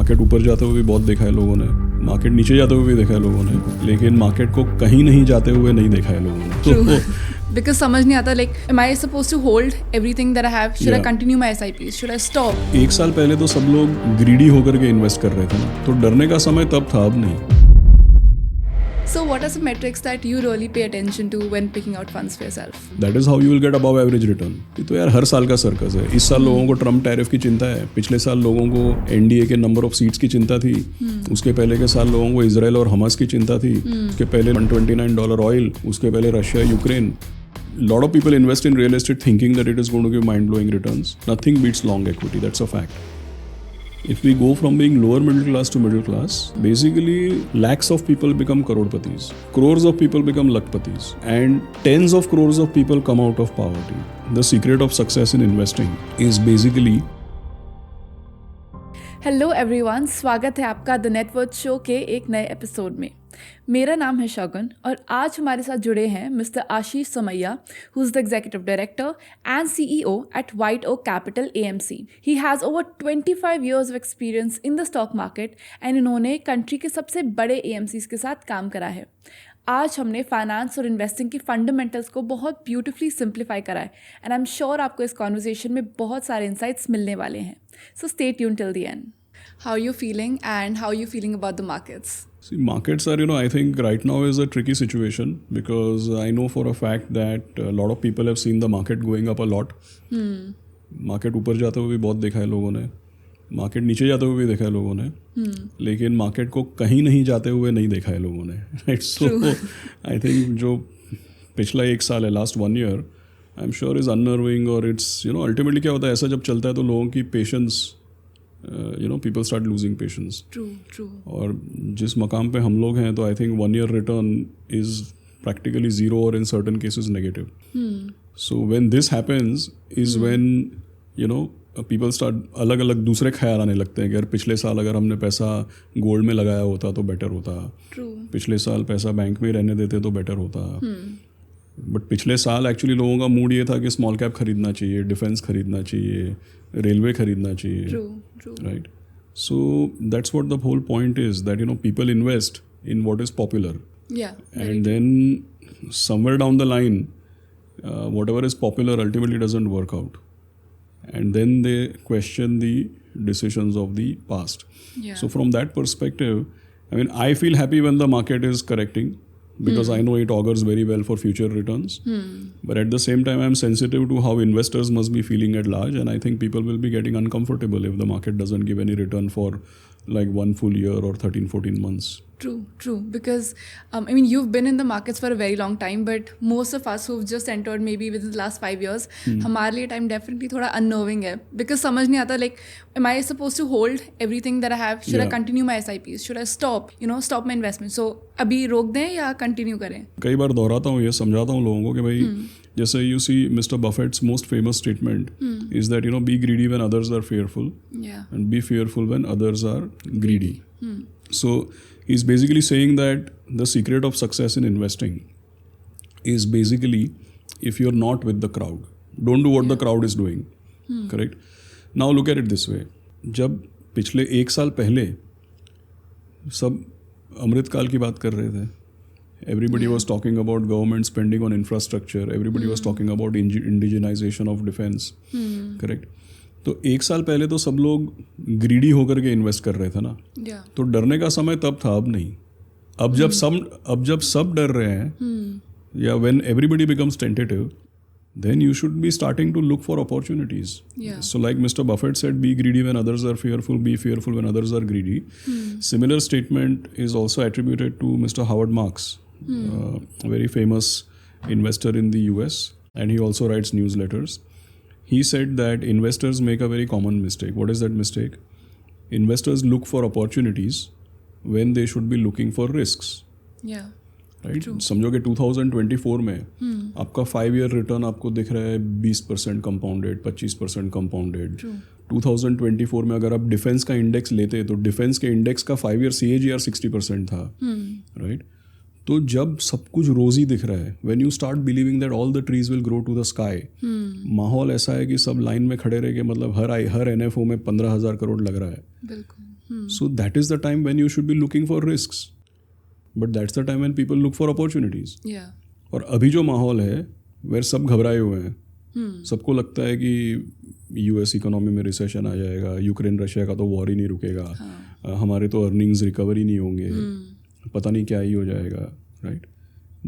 Market ऊपर जाते हुए भी बहुत देखा है लोगों ने, मार्केट नीचे जाते हुए भी देखा है लोगों ने, लेकिन मार्केट को कहीं नहीं जाते हुए नहीं देखा है लोगों ने। तो Because समझ नहीं आता, like, am I supposed to hold everything that I have? Should I continue my SIPs? Should I stop? एक साल पहले तो सब लोग ग्रीडी होकर के इन्वेस्ट कर रहे थे ना, तो डरने का समय तब था, अब नहीं। So what are some metrics that you really pay attention to when picking out funds for yourself? That is how you will get above average return। ये तो यार हर साल का सर्कस है। इस साल लोगों को ट्रम्प टैरिफ की चिंता है, पिछले साल लोगों को एनडीए के नंबर ऑफ सीट्स की चिंता थी, उसके पहले के साल लोगों को इजराइल और हमास की चिंता थी, उसके पहले $129 ऑयल, उसके पहले Russia Ukraine. Lot of people invest in real estate thinking that it is going to give mind-blowing returns. Nothing beats long equity, that's a fact. If we go from being lower middle class to middle class, basically lakhs of people become crorepati's, crores of people become lakpati's, and tens of crores of people come out of poverty. The secret of success in investing is basically hello everyone, स्वागत है आपका the net worth show के एक नए episode में। मेरा नाम है शगुन और आज हमारे साथ जुड़े हैं mister Ashish Samaiya, who is the executive director and CEO at white oak capital AMC। He has over 25 years of experience in the stock market and इन्होंने कंट्री के सबसे बड़े AMCs के साथ काम करा है। आज हमने फाइनेंस और इन्वेस्टिंग की फंडामेंटल्स को बहुत ब्यूटिफुली सिंप्लीफाई करा है एंड आई एम श्योर आपको इस कॉन्वर्जेशन में बहुत सारे इंसाइट्स मिलने वाले हैं। So stay tuned till the end. How you feeling and how you feeling about the markets? See, markets are, I think right now is a tricky situation because I know for a fact that a lot of people have seen the market going up a lot. Market ऊपर जाते हुए भी बहुत देखा है लोगों ने, market नीचे जाते हुए भी देखा है लोगों ने, लेकिन मार्केट को कहीं नहीं जाते हुए नहीं देखा है लोगों ने, राइट? सो आई थिंक जो पिछला एक साल है, last 1 year, I am sure is अननर्विंग और इट्स अल्टीमेटली क्या होता है, ऐसा जब चलता है तो लोगों की patience, people start losing patience. True. और जिस मकाम पे हम लोग हैं तो I think 1 year return is practically zero or in certain cases negative. So when this happens is when people start अलग अलग दूसरे ख्याल आने लगते हैं कि यार पिछले साल अगर हमने पैसा गोल्ड में लगाया होता तो बेटर होता, पिछले साल पैसा बैंक में रहने देते तो बेटर होता। बट पिछले साल एक्चुअली लोगों का मूड ये था कि स्मॉल कैप खरीदना चाहिए, डिफेंस खरीदना चाहिए, रेलवे खरीदना चाहिए, right? So that's what the whole point is that people invest in what is popular, and then somewhere down the line whatever is popular ultimately doesn't work out, and then they question the decisions of the past. So from that perspective, I feel happy when the market is correcting because I know it augurs very well for future returns. But at the same time, I'm sensitive to how investors must be feeling at large, and I think people will be getting uncomfortable if the market doesn't give any return for like 1 full year or 13-14 months. True. Because you've been in the markets for a very long time, but most of us who've just entered maybe within the last 5 years, हमारे लिए time definitely थोड़ा unnerving है because समझ नहीं आता, like, am I supposed to hold everything that I have? Should I continue my SIPs? Should I stop my investment? So अभी रोक दें या continue करें? कई बार दोहराता हूँ, ये समझाता हूँ लोगों को कि भाई जैसे you see Mr. Buffett's most famous statement is that be greedy when others are fearful, and be fearful when others are greedy. So he's basically saying that the secret of success in investing is basically if you're not with the crowd, don't do what the crowd is doing, correct? Now look at it this way, जब पिछले 1 साल पहले सब अमृतकाल की बात कर रहे थे, everybody was talking about government spending on infrastructure, everybody was talking about indigenization of defense, correct? तो 1 साल पहले तो सब लोग ग्रीडी होकर के इन्वेस्ट कर रहे थे ना, तो डरने का समय तब था, अब नहीं। अब जब सब डर रहे हैं, या when everybody becomes tentative, then you should be starting to look for opportunities. So like Mr. Buffett said, be greedy when others are fearful, be fearful when others are greedy. Similar statement is also attributed to Mr. Howard Marks, a very famous investor in the US, and he also writes newsletters. He said that investors make a very common mistake. What is that mistake? Investors look for opportunities when they should be looking for risks. Right? समझो कि 2024 में आपका 5 year return आपको दिख रहा है 20% compounded, 25% compounded. 2024 में अगर आप डिफेंस का इंडेक्स लेते तो डिफेंस के इंडेक्स का 5 year CAGR 60% था, राइट? तो जब सब कुछ रोजी दिख रहा है, when you start believing that all the trees will grow to the sky, माहौल ऐसा है कि सब लाइन में खड़े रह के, मतलब हर NFO में 15,000 करोड़ लग रहा है. बिल्कुल. So that is the time when you should be looking for risks. But that's the time when people look for opportunities. Yeah. और अभी जो माहौल है where सब घबराए हुए हैं, सबको लगता है कि US इकोनॉमी में रिसेशन आ जाएगा, यूक्रेन रशिया का तो वॉर ही नहीं रुकेगा, हमारे तो अर्निंग्स रिकवर ही नहीं होंगे, पता नहीं क्या ही हो जाएगा, right?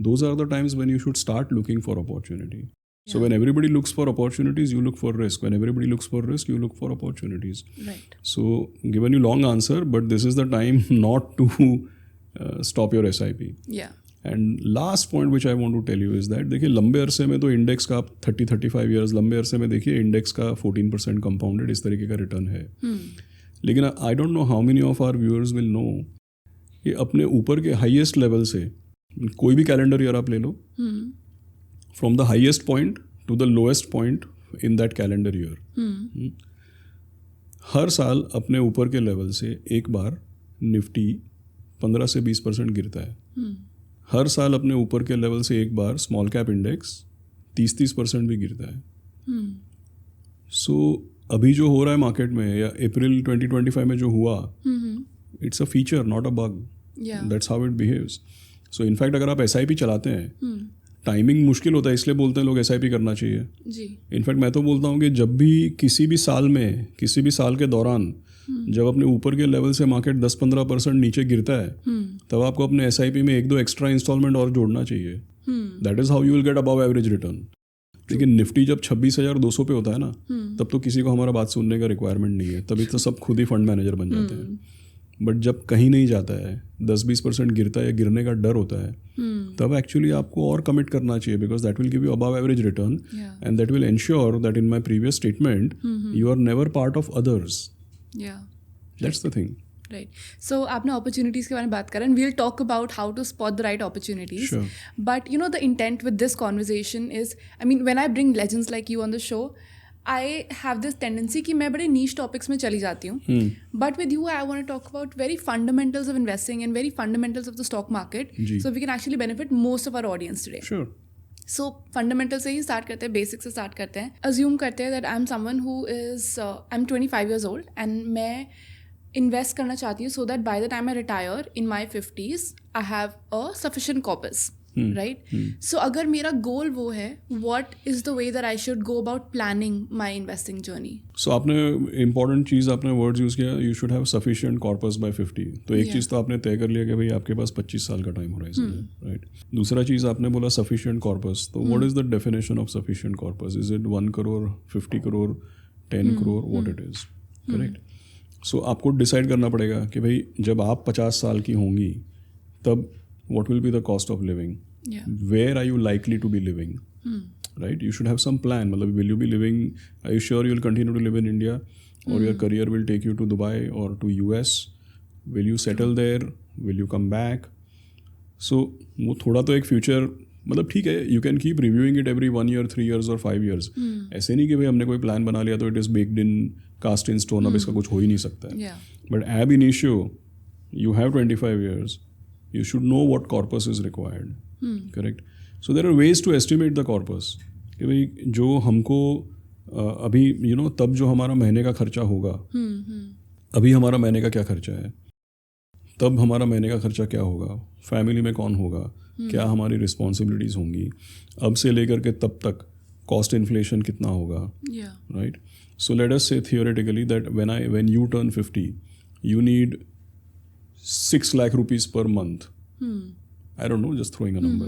Those are the times when you should start looking for opportunity. So when everybody looks for opportunities, you look for risk. When everybody looks for risk, you look for opportunities. Right. So given you long answer, but this is the time not to stop your SIP. Yeah. And last point which I want to tell you is that देखिए लंबे अरसे में तो index का 30-35 years लंबे अरसे में देखिए इंडेक्स का 14% कंपाउंडेड इस तरीके का रिटर्न है. लेकिन I don't know how many of our viewers will know कि अपने ऊपर के हाईएस्ट लेवल से कोई भी कैलेंडर ईयर आप ले लो, from the highest point to the lowest point in that calendar year, हर साल अपने ऊपर के लेवल से एक बार निफ्टी 15 से 20% गिरता है. हर साल अपने ऊपर के लेवल से एक बार स्मॉल कैप इंडेक्स 30% भी गिरता है. सो अभी जो हो रहा है मार्केट में या अप्रैल 2025 में जो हुआ, it's a feature not a bug. That's how it behaves. So in fact अगर आप SIP चलाते हैं, टाइमिंग मुश्किल होता है, इसलिए बोलते हैं लोग SIP करना चाहिए. इनफैक्ट मैं तो बोलता हूँ कि जब भी किसी भी साल में, किसी भी साल के दौरान जब अपने ऊपर के लेवल से मार्केट 10-15% नीचे गिरता है, तब आपको अपने SIP में 1-2 एक्स्ट्रा इंस्टॉलमेंट और जोड़ना चाहिए. That is how you will get above average return. लेकिन निफ्टी जब 26,200 पे होता है ना, तब तो किसी को हमारा बात सुनने का रिक्वायरमेंट नहीं है, तभी तो सब खुद ही फंड मैनेजर बन जाते हैं. बट जब कहीं नहीं जाता है, 10-20% गिरता है या गिरने का डर होता है, तब एक्चुअली आपको और कमिट करना चाहिए, because that will give you above average return and that will ensure that in my previous statement you are never part of others. That's the thing. Right. So आपने opportunities के बारे में बात करा, and we'll talk about how to spot the right opportunities. Sure. But you know, the intent with this conversation is, I mean, when I bring legends like you on the show, I have this tendency कि मैं बड़े niche topics में चली जाती हूँ. But with you, I want to talk about very fundamentals of investing and very fundamentals of the stock market, so we can actually benefit most of our audience today. Sure. So fundamental से ही start करते हैं, basic से start करते हैं. Assume करते हैं that I am someone who is, I am 25 years old and मैं invest करना चाहती हूँ so that by the time I retire in my 50s I have a sufficient corpus, right? So अगर मेरा गोल वो है, what is the way that I should go about planning my investing journey? So आपने important चीज़, आपने words use किया, you should have sufficient corpus bye 50. तो एक चीज़ तो आपने तय कर लिया कि भाई आपके पास 25 साल का टाइम हो रहा है इसमें, राइट? दूसरा चीज़ आपने बोला सफिशिएंट कॉर्पस. तो what is the definition of sufficient corpus? Is it 1 crore, 50 crore, 10 crore, what it is, correct? So आपको डिसाइड करना पड़ेगा कि भाई जब आप 50 साल की होंगी तब what will be the cost of living, where are you likely to be living, right? You should have some plan. मतलब will you be living, are you sure you will continue to live in India, or your career will take you to Dubai or to US? Will you settle there, will you come back? So वो थोड़ा तो एक future, मतलब ठीक है, you can keep reviewing it every 1 year, 3 years और 5 years. ऐसे नहीं कि भाई हमने कोई प्लान बना लिया तो it is baked in, cast in stone, अब इसका कुछ हो ही नहीं सकता है. बट एब initio you have 25 years, you should know what corpus is required. Correct? So there are ways to estimate the corpus. कि भाई जो हमको अभी तब जो हमारा महीने का खर्चा होगा, अभी हमारा महीने का क्या खर्चा है, तब हमारा महीने का खर्चा क्या होगा, फैमिली में कौन होगा, क्या हमारी रिस्पॉन्सिबिलिटीज़ होंगी, अब से लेकर के तब तक कॉस्ट इन्फ्लेशन कितना होगा, राइट? सो लेट अस से theoretically that when you turn 50, you need 6 lakh rupees per month. I don't know, just throwing a number.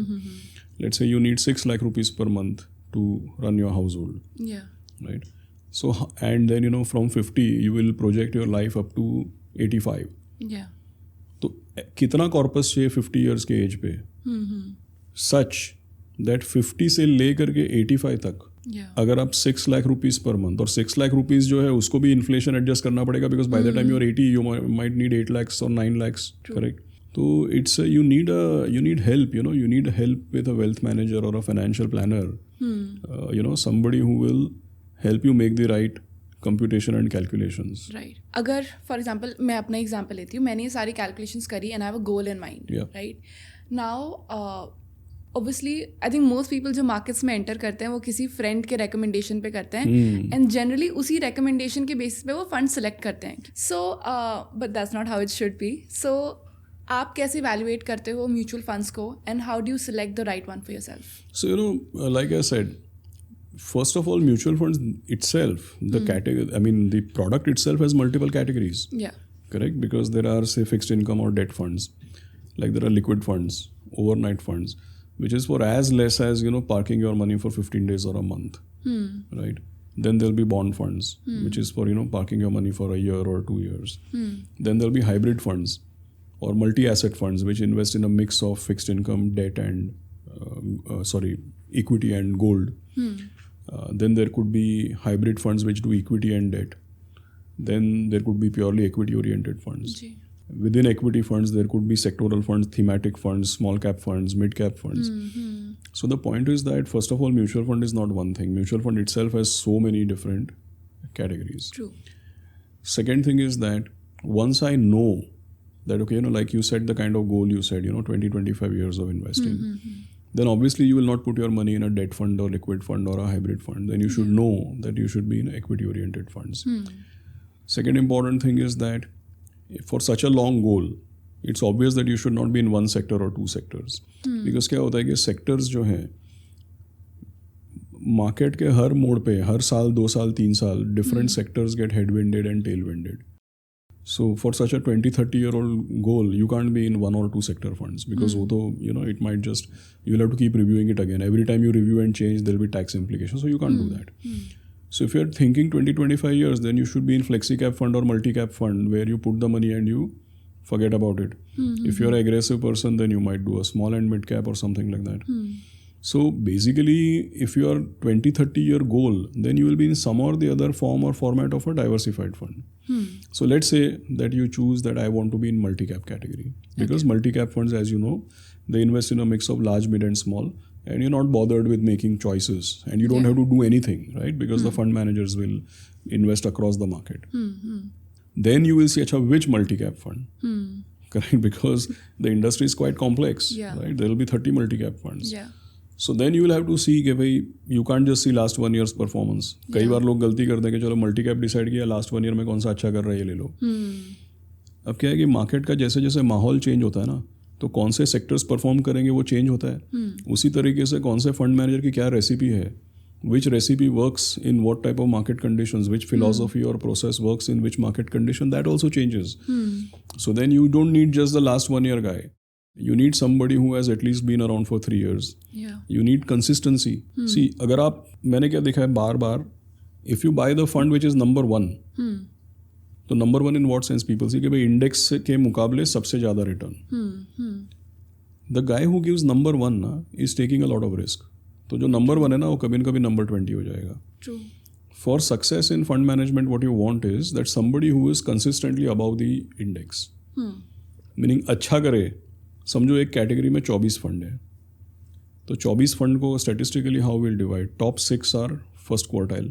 Let's say you need 6 lakh rupees per month to run your household. Right? So, and then from 50 you will project your life up to 85. तो कितना corpus चाहिए 50 years के as पे, such that 50 से ले करके 85 तक अगर आप 6 lakh rupees पर मंथ, और 6 lakh rupees जो है उसको भी इन्फ्लेशन एडजस्ट करना पड़ेगा, because by the time you are 80 you might need 8 lakhs और 9 lakhs, करेक्ट? तो it's you need help, you need help with a wealth manager or a financial planner, somebody who will help you make the right computation and calculations. Right. अगर for example मैं अपना example लेती हूँ, मैंने ये सारी calculations करी and I have a goal in mind, right? Now obviously I think most people जो मार्केट्स में एंटर करते हैं वो किसी फ्रेंड के रिकमेंडेशन पे करते हैं एंड जनरली उसी रिकमेंडेशन के बेसिस पे वो फंड सेलेक्ट करते हैं. So but that's not how it should be. So आप कैसे इवैल्यूएट करते हो म्यूचुअल फंड्स को and how do you select the right one for yourself? So, like I said, first of all, mutual funds itself, the category, I mean, the product itself has multiple categories. Yeah. Correct? Because there are, say, fixed income or debt funds. Like there are liquid funds, overnight funds, which is for as less as, parking your money for 15 days or a month. Right? Then there'll be bond funds, which is for, parking your money for a year or 2 years. Then there'll be hybrid funds or multi-asset funds, which invest in a mix of fixed income, debt and, equity and gold. Then there could be hybrid funds which do equity and debt. Then there could be purely equity-oriented funds. Within equity funds, there could be sectoral funds, thematic funds, small cap funds, mid cap funds. So the point is that, first of all, mutual fund is not one thing. Mutual fund itself has so many different categories. True. Second thing is that once I know that, okay, like you said, the kind of goal you said, 20, 25 years of investing, then obviously you will not put your money in a debt fund or liquid fund or a hybrid fund. Then you should know that you should be in equity-oriented funds. Second important thing is that for such a long goal, it's obvious that you should not be in one sector or two sectors. Because क्या होता है कि sectors जो हैं, market के हर मोड़ पे, हर साल, 2 साल, 3 साल, different sectors get headwinded and tailwinded. So for such a 20-30-year-old goal, you can't be in 1 or 2 sector funds because it might just, you'll have to keep reviewing it again. Every time you review and change, there'll be tax implications. So you can't do that. So if you're thinking 20-25 years, then you should be in flexi-cap fund or multi-cap fund where you put the money and you forget about it. If you're an aggressive person, then you might do a small and mid-cap or something like that. So basically, if you are 20-30-year goal, then you will be in some or the other form or format of a diversified fund. So let's say that you choose that I want to be in multi-cap category. Because multi-cap funds, as you know, they invest in a mix of large, mid and small. And you're not bothered with making choices. And you don't have to do anything, right? Because the fund managers will invest across the market. Then you will see, which multi-cap fund? Correct? Because the industry is quite complex, right? There will be 30 multi-cap funds. So then you will have to see कि you can't just see last 1 year's performance. कई बार लोग गलती करते हैं कि चलो multi-cap decide किया, last 1 year में कौन सा अच्छा कर रहा है ये ले लो. अब क्या है कि मार्केट का जैसे जैसे माहौल चेंज होता है ना, तो कौन से सेक्टर्स परफॉर्म करेंगे वो चेंज होता है. उसी तरीके से कौन से फंड मैनेजर की क्या रेसिपी है, which recipe works in what type of market conditions, which philosophy और process works in which market condition, that also changes. So then you don't need just the last 1 year guy. You need somebody who has at least been around for 3 years. You need consistency. See, अगर आप, मैंने क्या देखा है बार बार, if you buy the fund which is number 1, तो number 1 in what sense people see कि भाई index के मुकाबले सबसे ज़्यादा return. The guy who gives number 1 ना is taking a lot of risk. तो जो नंबर 1 है ना वो कभी न कभी नंबर 20 हो जाएगा. For success in fund management what you want is that somebody who is consistently about the index. Meaning अच्छा करे. समझो एक कैटेगरी में 24 फंड है, तो 24 फंड को statistically how will divide. Top 6 are first quartile,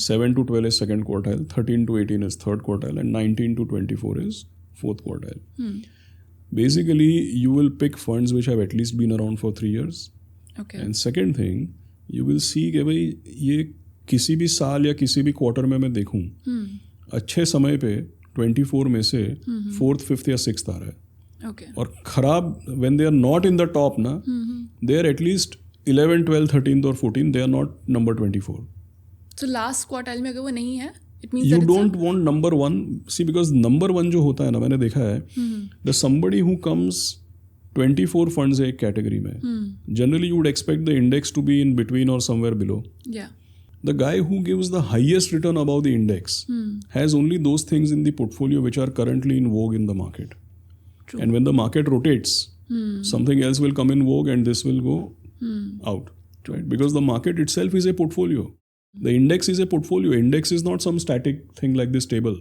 7 to 12 is second quartile, 13 to 18 is third quartile, and 19 to 24 is fourth quartile. Basically, you will pick funds which have at least been around for 3 years. Okay. And second thing, you will see कि भाई ये किसी भी साल या किसी भी quarter में मैं देखूं, अच्छे समय पे 24 में से 4th, 5th या 6th आ रहा है. Okay. और खराब when they are not in the top ना, they are at least 11, 12, 13 or 14, they are not number 24. So last quartile में अगर वो नहीं है, it means you that don't want number 1. See, because number 1 जो होता है ना, मैंने देखा है, the somebody who comes 24 funds एक category में, generally you would expect the index to be in between or somewhere below. Yeah. The guy who gives the highest return above the index has only those things in the portfolio which are currently in vogue in the market. True. And when the market rotates, something else will come in vogue and this will go out, right? Because the market itself is a portfolio. The index is a portfolio. Index is not some static thing like this table.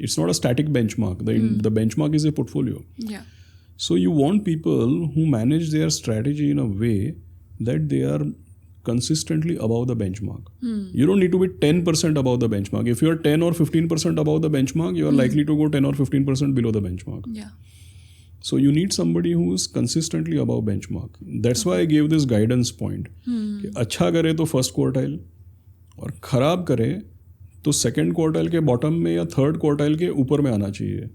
It's not a static benchmark. The benchmark is a portfolio. Yeah. So you want people who manage their strategy in a way that they are consistently above the benchmark. You don't need to be 10% above the benchmark. If you are 10 or 15% above the benchmark, you are likely to go 10 or 15% below the benchmark. Yeah. So you need somebody who is consistently above benchmark. That's why I gave this guidance point. कि अच्छा करे तो first quartile और खराब करे तो second quartile के bottom में या थर्ड क्वार्टाइल के ऊपर में आना चाहिए.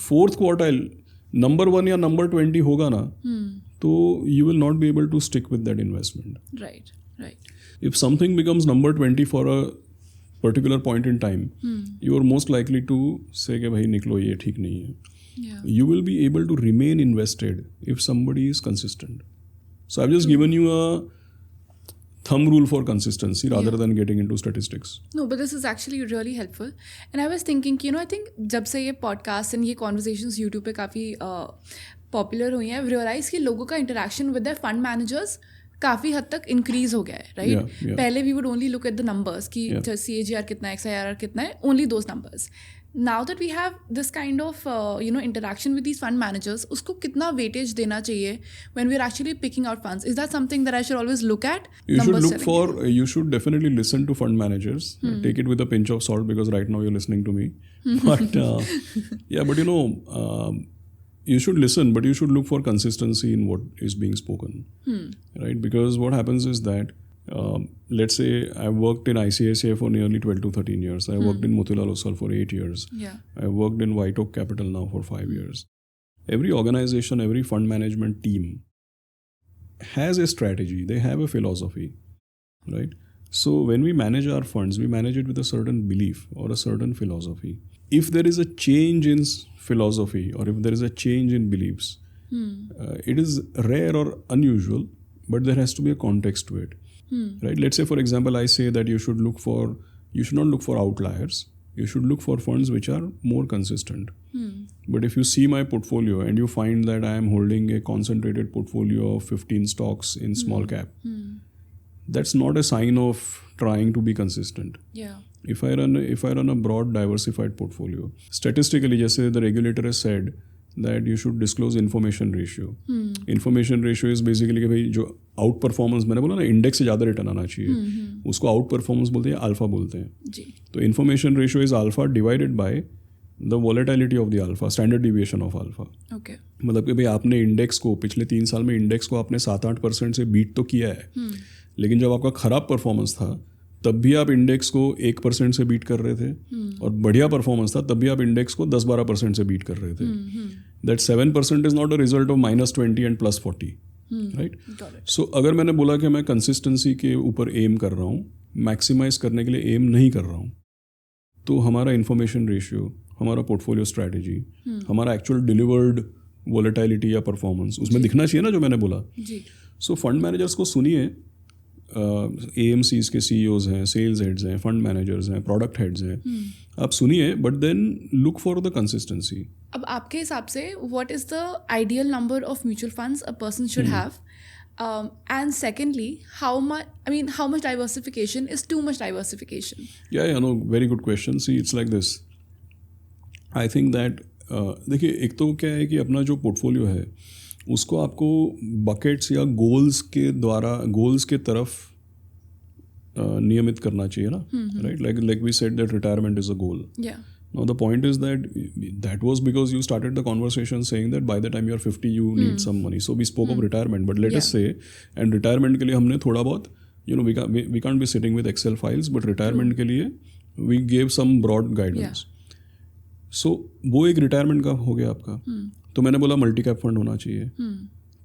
फोर्थ क्वार्टाइल नंबर 1 या नंबर 20 होगा ना तो you will not be able to stick with that investment. Right. If something becomes number 20 for a particular point in time, you are most likely to say कि भाई निकलो ये ठीक नहीं है. Yeah. You will be able to remain invested if somebody is consistent. So I've just given you a thumb rule for consistency rather than getting into statistics. No, but this is actually really helpful. And I was thinking कि I think जब से ये podcast and ये conversations YouTube पे काफ़ी popular हुई हैं, I've realized कि लोगों का interaction with their fund managers काफ़ी हद तक इंक्रीज हो गया है, राइट? पहले we would only look at the numbers कि CAGR कितना है, XIRR कितना है, only those numbers. Now that we have this kind of interaction with these fund managers, उसको कितना वेटेज देना चाहिए when we are actually picking out funds? Is that something that I should always look at? You should definitely listen to fund managers. Take it with a pinch of salt because right now you're listening to me. But you should listen, but you should look for consistency in what is being spoken, right? Because what happens is that, let's say I've worked in ICICI for nearly 12 to 13 years. I worked in Motilal Oswal for 8 years. I worked in White Oak Capital now for 5 years. Every organization, every fund management team has a strategy. They have a philosophy, right? So when we manage our funds, we manage it with a certain belief or a certain philosophy. If there is a change in philosophy or if there is a change in beliefs, it is rare or unusual, but there has to be a context to it, right? Let's say, for example, I say that you should not look for outliers. You should look for funds which are more consistent. But if you see my portfolio and you find that I am holding a concentrated portfolio of 15 stocks in small cap, that's not a sign of trying to be consistent. If I run a broad diversified portfolio, statistically, जैसे the regulator has said that you should disclose information ratio. Information ratio is basically कि भाई जो out performance, मैंने बोला ना index से ज़्यादा return आना चाहिए, उसको आउट परफॉर्मेंस बोलते हैं, अल्फा बोलते हैं. तो information ratio is alpha divided by the volatility of the alpha, standard deviation of alpha. मतलब कि भाई आपने इंडेक्स को पिछले 3 साल में इंडेक्स को आपने 7-8% से बीट तो किया है, लेकिन जब आपका खराब परफॉर्मेंस था तब भी आप इंडेक्स को 1% से बीट कर रहे थे, और बढ़िया परफॉर्मेंस था तब भी आप इंडेक्स को 10-12% से बीट कर रहे थे. That 7% is not a result of -20 and +40, right? So अगर मैंने बोला कि मैं कंसिस्टेंसी के ऊपर एम कर रहा हूँ, मैक्सिमाइज करने के लिए एम नहीं कर रहा हूँ, तो हमारा इंफॉर्मेशन रेशियो, हमारा पोर्टफोलियो स्ट्रैटेजी, हमारा एक्चुअल डिलीवर्ड वॉलेटिलिटी या परफॉर्मेंस उसमें दिखना चाहिए ना, जो मैंने बोला. सो फंड मैनेजर्स को सुनिए, AMCs के CEOs हैं, सेल्स हेड्स हैं, फंड मैनेजर्स हैं, प्रोडक्ट हेड्स हैं, आप सुनिए, but then look for the consistency. अब आपके हिसाब से what is the ideal number of mutual funds a person should have? And secondly, how much diversification is too much diversification? Yeah, no, very good question. See, it's like this. I think that देखिए, एक तो क्या है कि अपना जो portfolio है उसको आपको बकेट्स या गोल्स के तरफ नियमित करना चाहिए ना, right? Like we said that retirement is a goal. Now the point is that was because you started the conversation saying that by the time you are 50 you need some money. So we spoke of retirement, but let us say, and retirement के लिए हमने थोड़ा बहुत, we can't be sitting with Excel files, but retirement के लिए we gave some broad guidance. So वो एक retirement का हो गया आपका. तो मैंने बोला मल्टी कैप फंड होना चाहिए.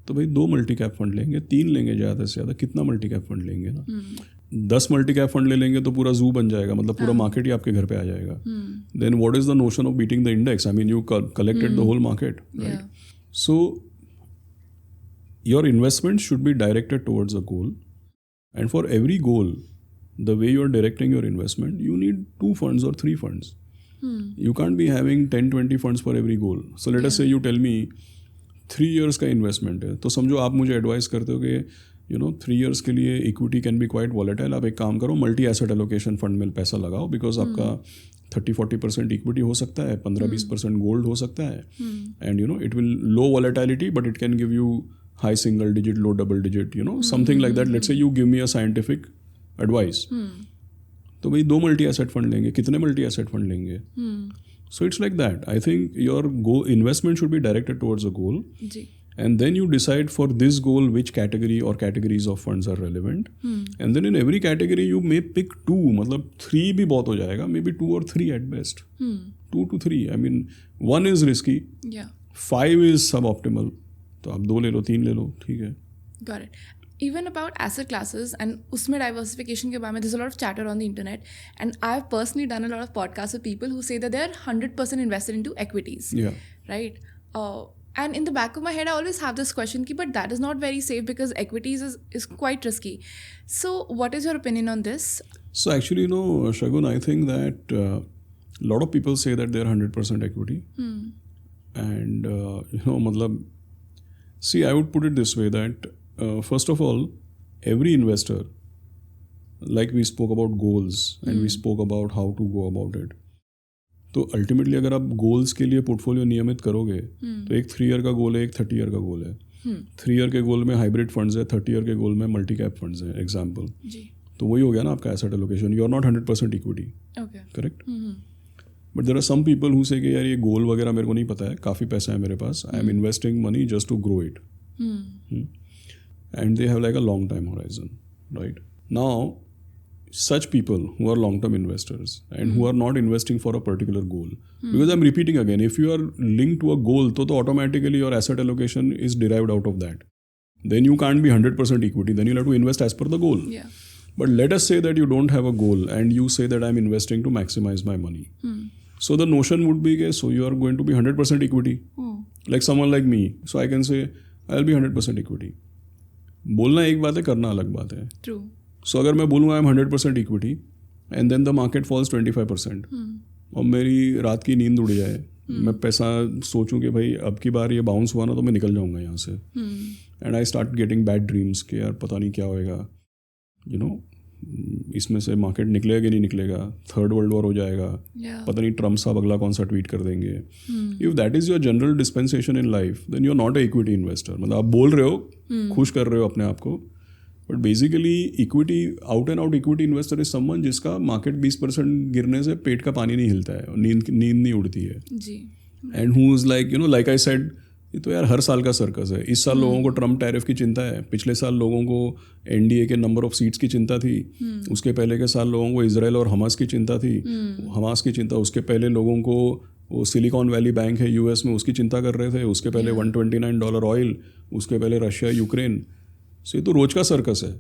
तो भाई 2 मल्टी कैप फंड लेंगे, 3 लेंगे ज़्यादा से ज़्यादा, कितना मल्टी कैप फंड लेंगे ना? 10 मल्टी कैप फंड ले लेंगे तो पूरा जू बन जाएगा, मतलब पूरा मार्केट ही आपके घर पे आ जाएगा. Then what is the notion of beating the index? I mean you collected the whole market, right? So your investment should be directed towards a goal, and for every goal the way you are directing your investment you need 2 funds or 3 funds. You can't be having 10-20 funds for every goal. So let us say you tell me 3 years का investment है, तो समझो आप मुझे advice करते हो कि 3 years के लिए equity can be quite volatile. आप एक काम करो, मल्टी एसेट एलोकेशन फंड में पैसा लगाओ, बिकॉज आपका 30-40% इक्विटी हो सकता है, 15-20% गोल्ड हो सकता है, and it will low volatility but it can give you high single digit, low double digit, something like that. Let's say you give me a scientific advice. तो भाई 2 मल्टी एसेट फंड लेंगे. कितने multi asset fund लेंगे? So it's like that. I think your investment should be directed towards a goal. जी. And then you decide for this goal which category or categories of funds are relevant. And then in every category you may pick 2, मतलब 3 भी बहुत हो जाएगा, maybe 2 or 3 at best. 2 to 3. I mean, 1 is risky. Yeah. 5 is suboptimal. तो आप 2 ले लो, 3 ले लो, ठीक है. Got it. Even about asset classes and उसमें diversification के बारे में, there's a lot of chatter on the internet, and I've personally done a lot of podcasts with people who say that they're 100% invested into equities. Yeah. Right. And in the back of my head, I always have this question, but that is not very safe because equities is quite risky. So what is your opinion on this? So actually, Shagun, I think that a lot of people say that they're 100% equity. And, matlab, see, I would put it this way that, first of all, every investor, like we spoke about goals and we spoke about how to go about it. तो ultimately अगर आप goals के लिए portfolio नियमित करोगे तो एक 3 year का गोल है, एक 30 ईयर का गोल है. 3 ईयर के गोल में हाइब्रिड फंड्स है, 30 ईयर के गोल में मल्टी कैप फंड्स है, एग्जाम्पल. तो वही हो गया ना आपका asset allocation. You are not 100% equity, correct. But there are some people who say कि यार ये गोल वगैरह मेरे को नहीं पता है, काफ़ी पैसा है मेरे पास, I am investing money just to grow it, and they have like a long time horizon, right. Now such people who are long-term investors and who are not investing for a particular goal, because I'm repeating again, if you are linked to a goal, तो automatically your asset allocation is derived out of that. Then you can't be 100% equity. Then you'll have to invest as per the goal. Yeah. But let us say that you don't have a goal and you say that I'm investing to maximize my money. So the notion would be, so you are going to be 100% equity. Like someone like me. So I can say I'll be 100% equity. बोलना एक बात है, करना अलग बात है. True. सो अगर मैं बोलूँगा I am 100% equity and then the market falls 25% और मेरी रात की नींद उड़ जाए, मैं पैसा सोचूं कि भाई अब की बार ये बाउंस हुआ ना तो मैं निकल जाऊंगा यहाँ से, and I start getting bad dreams कि यार पता नहीं क्या होएगा, इसमें से मार्केट निकलेगा कि नहीं निकलेगा, 3rd वर्ल्ड वॉर हो जाएगा, पता नहीं ट्रम्प साहब अगला कौन सा ट्वीट कर देंगे. If that is your general dispensation in life then you are not a equity investor. मतलब आप बोल रहे हो, खुश कर रहे हो अपने आप को, but basically equity, out and out equity investor is someone जिसका मार्केट 20% गिरने से पेट का पानी नहीं हिलता है और नींद नहीं उड़ती है. And who is like like I said, ये तो यार हर साल का सर्कस है. इस साल लोगों को ट्रम्प टैरिफ की चिंता है, पिछले साल लोगों को एनडीए के नंबर ऑफ सीट्स की चिंता थी, उसके पहले के साल लोगों को इजराइल और हमास की चिंता थी, हमास की चिंता, उसके पहले लोगों को वो सिलिकॉन वैली बैंक है यूएस में उसकी चिंता कर रहे थे, उसके पहले $129 ऑयल, उसके पहले रशिया यूक्रेन. सो ये तो रोज का सर्कस है,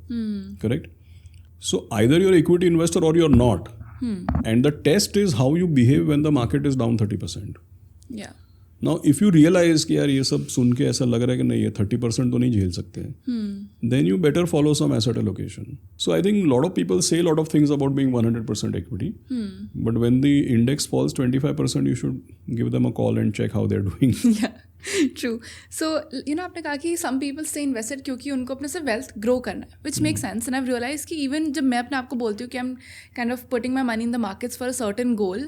correct. So either you're equity investor or you're not, and the test is how you behave when the market is down 30%. Now if you realise कि यार ये सब सुन के ऐसा लग रहा है कि नहीं, ये 30% तो नहीं झेल सकते, then you better follow some asset allocation. So I think lot of people say lot of things about being 100% equity, but when the index falls 25%, you should give them a call and check how they're doing. True. So आपने कहा कि some people stay invested क्योंकि उनको अपने से wealth grow करना है, which make sense. And I realise कि इवन जब मैं अपने आप को बोलती हूँ कि I am kind of putting my money in the markets for a certain goal,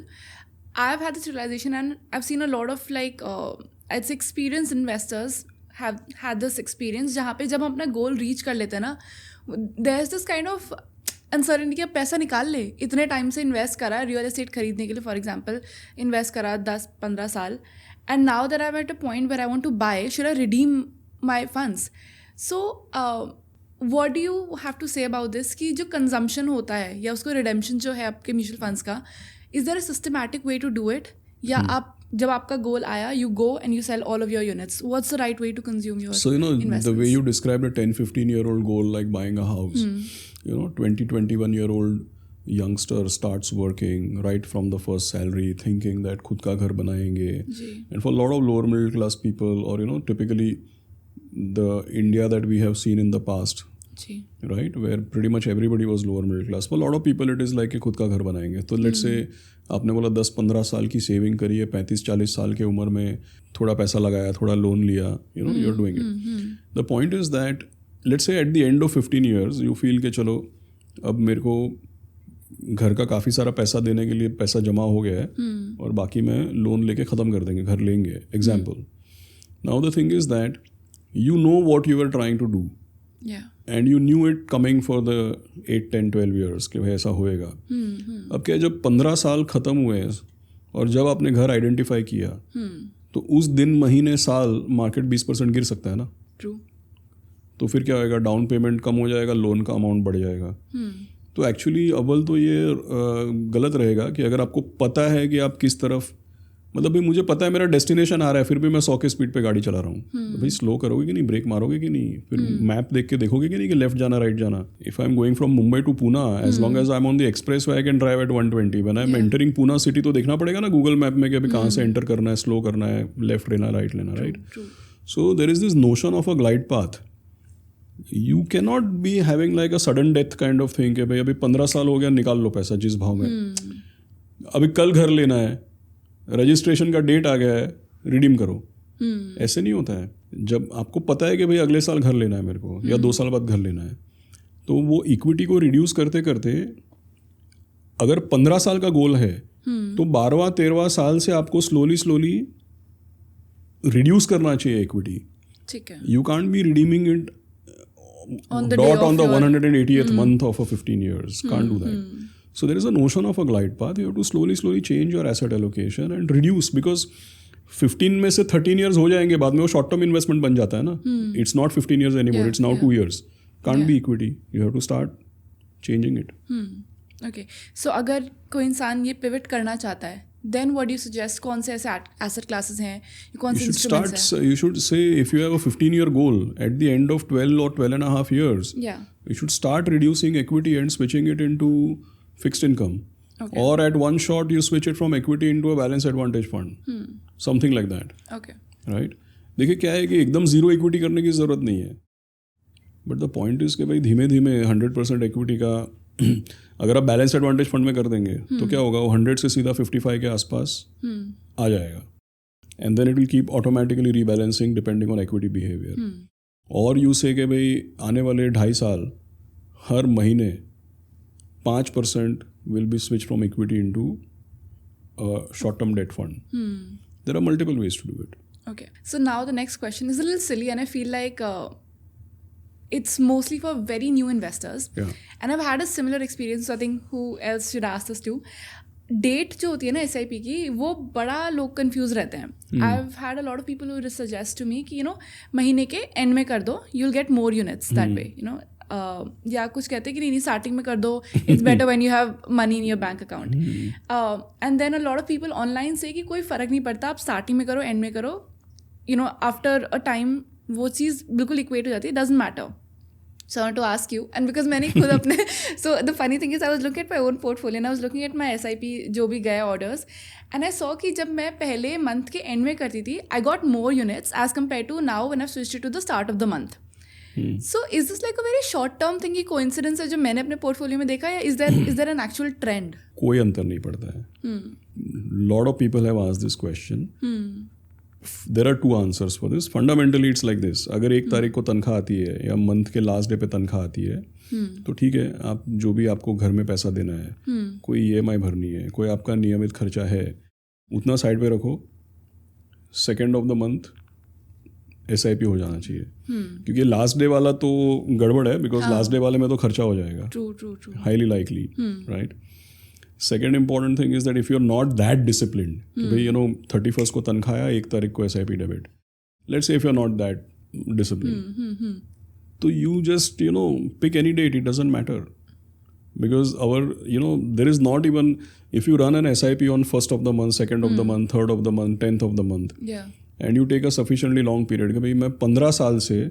I have had this realisation and I have seen a lot of like it's experience investors have had this experience जहाँ पे जब हम अपना गोल reach कर लेते हैं ना, there is this kind of uncertainty कि पैसा निकाल ले, इतने टाइम से इन्वेस्ट करा रियल एस्टेट खरीदने के लिए, फॉर एग्जाम्पल इन्वेस्ट करा 10-15 साल, and now that I'm at a point where I want to buy, should I redeem my funds? So what do you have to say about this कि जो consumption होता है या उसको redemption जो है आपके म्यूचुअल फंड्स का, is there a systematic way to do it? या आप जब आपका गोल आया, you go and you sell all of your units. What's the right way to consume your investments? The way you described a 10-15-year-old goal like buying a house, 20-21-year-old youngster starts working right from the first salary, thinking that खुद का घर बनाएंगे. And for a lot of lower middle class people, or typically the India that we have seen in the past, right, where pretty much everybody was lower middle class, for a lot of people it is like कि खुद का घर बनाएंगे. तो let's say आपने बोला 10-15 साल की सेविंग करी है, 35-40 साल के उम्र में थोड़ा पैसा लगाया, थोड़ा लोन लिया, you're doing it. The point is that let's say at the end of 15 years you feel कि चलो अब मेरे को घर का काफ़ी सारा पैसा देने के लिए पैसा जमा हो गया है और बाकी मैं लोन लेके ख़त्म कर देंगे, घर लेंगे, example. Now the thing is that you know what you are trying to do and you knew it coming for the 8-10-12 years कि भाई ऐसा होएगा. अब क्या जब 15 साल ख़त्म हुए और जब आपने घर आइडेंटिफाई किया तो उस दिन महीने साल मार्केट 20% गिर सकता है ना. ट्रू. तो फिर क्या होएगा, डाउन पेमेंट कम हो जाएगा, लोन का अमाउंट बढ़ जाएगा. तो एक्चुअली अव्वल तो ये गलत रहेगा कि अगर आपको पता है कि आप किस तरफ, मतलब भाई मुझे पता है मेरा डेस्टिनेशन आ रहा है फिर भी मैं 100 के स्पीड पे गाड़ी चला रहा हूँ, तो भाई स्लो करोगे कि नहीं, ब्रेक मारोगे कि नहीं, फिर मैप देख के देखोगे कि नहीं कि लेफ्ट जाना राइट जाना. If I am going from Mumbai to Poona, as long as I am on the express way I can drive at 120. When I am entering Poona city तो देखना पड़ेगा ना गूगल मैप में कि अभी कहाँ से एंटर करना है, स्लो करना है, लेफ्ट लेना, राइट लेना, right. So there is this notion of a glide path. You can not be having like a sudden death kind of thing कि भाई अभी 15 साल हो गया, निकाल लो पैसा जिस भाव में, अभी कल घर लेना है, रजिस्ट्रेशन का डेट आ गया है, रिडीम करो. ऐसे नहीं होता है. जब आपको पता है कि भाई अगले साल घर लेना है मेरे को, या 2 साल बाद घर लेना है, तो वो इक्विटी को रिड्यूस करते करते अगर 15 साल का गोल है तो 12वां 13वां साल से आपको स्लोली रिड्यूस करना चाहिए इक्विटी. ठीक है. You can't be redeeming it On the dot day on of the your 180th month of a 15 years. Can't do that. So there is a notion of a glide path. You have to slowly change your asset allocation and reduce, because 15 में से 13 years हो जाएंगे, बाद में वो short term investment बन जाता है ना. It's not 15 years anymore. It's now 2 years. Can't be equity. You have to start changing it. Okay. So अगर कोई इंसान ये pivot करना चाहता है, then what do you suggest? कौन से ऐसे asset classes हैं, कौन से instruments हैं? You should say if you have a 15-year goal, at the end of 12 or 12 and a half years, you should start reducing equity and switching it into fixed income. Okay. Or at one shot you switch it from equity into a balance advantage fund. Something like that. Okay. Right? देखिए क्या है कि एकदम zero equity करने की ज़रूरत नहीं है. बट द पॉइंट इज कि भाई धीमे धीमे 100% इक्विटी का अगर आप बैलेंस एडवांटेज फंड में कर देंगे तो क्या होगा, वो 100 से सीधा 55 के आसपास आ जाएगा. And then it will keep automatically rebalancing depending on equity behaviour. और यू से कि भाई आने वाले 2.5 साल हर महीने 5% will be switch from equity into short term debt fund. There are multiple ways to do it. Okay. So now the next question is a little silly, and I feel like it's mostly for very new investors. Yeah. And I've had a similar experience, so I think who else should ask this too. Debt जो होती है ना SIP की, वो बड़ा लोग confuse रहते हैं. I've had a lot of people who suggest to me कि महीने के एंड में कर दो, you'll get more units that way, या कुछ कहते हैं कि नहीं स्टार्टिंग में कर दो, it's better when you have money in your bank account. And then a lot of people online say कि कोई फ़र्क नहीं पड़ता, आप स्टार्टिंग में करो एंड में करो, आफ्टर अ टाइम वो चीज़ बिल्कुल इक्वेट हो जाती है, doesn't matter. So I want to ask you, and because मैंने खुद अपने so the funny thing is I was looking at my own portfolio and I was looking at my SIP जो भी गए orders, and I saw कि जब मैं पहले मंथ के एंड में करती थी I got more units as compared to now when I've switched it to the start of the month. So is this like a very short term thing, कि coincidence है जो मैंने अपने portfolio में देखा, या is there an actual trend? कोई अंतर नहीं पड़ता है. Lot of people have asked this question. There are 2 answers for this. Fundamentally it's like this. अगर 1 तारीख को तनख्वाह आती है या मंथ के लास्ट डे पे तनख्वाह आती है तो ठीक है, आप जो भी आपको घर में पैसा देना है, कोई EMI भरनी है, कोई आपका नियमित खर्चा है, उतना साइड पे रखो. 2nd of the month SIP हो जाना चाहिए. क्योंकि लास्ट डे वाला तो गड़बड़ है, बिकॉज लास्ट डे वाले में तो खर्चा हो जाएगा. True. Highly likely, right. Second important thing is that if you are not that disciplined कि भाई 31st को तनख्वाह, 1 तारीख को SIP debit, let's say if you are not that disciplined, तो you just pick any date, it doesn't matter. Because there is not even, if you run an SIP on 1st of the month, 2nd of the month, 3rd of the month, 10th of the month, and you take a sufficiently long period कि भाई मैं 15 साल से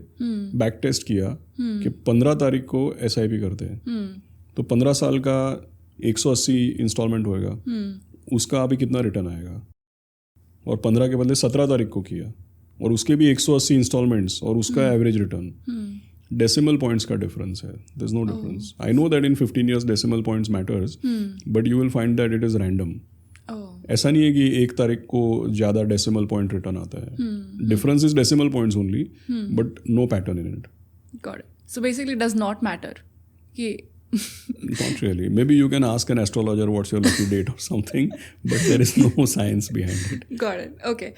back test किया कि 15 तारीख को SIP करते हैं, तो 15 साल का 180 इंस्टॉलमेंट होएगा, उसका अभी कितना रिटर्न आएगा. और 15 के बदले 17 तारीख को किया और उसके भी 180 इंस्टॉलमेंट्स और उसका एवरेज रिटर्न. डेसिमल पॉइंट्स का डिफरेंस है. There is no difference. I know that in 15 years decimal points matters, but you will find that it is random. ऐसा नहीं है कि 1 तारीख को ज़्यादा डेसिमल पॉइंट रिटर्न आता है. Difference is decimal points only, but no pattern in it. Got it. So basically does not matter कि Not really. Maybe you can ask an astrologer what's your lucky date or something, but there is no science behind it. Got it. Okay.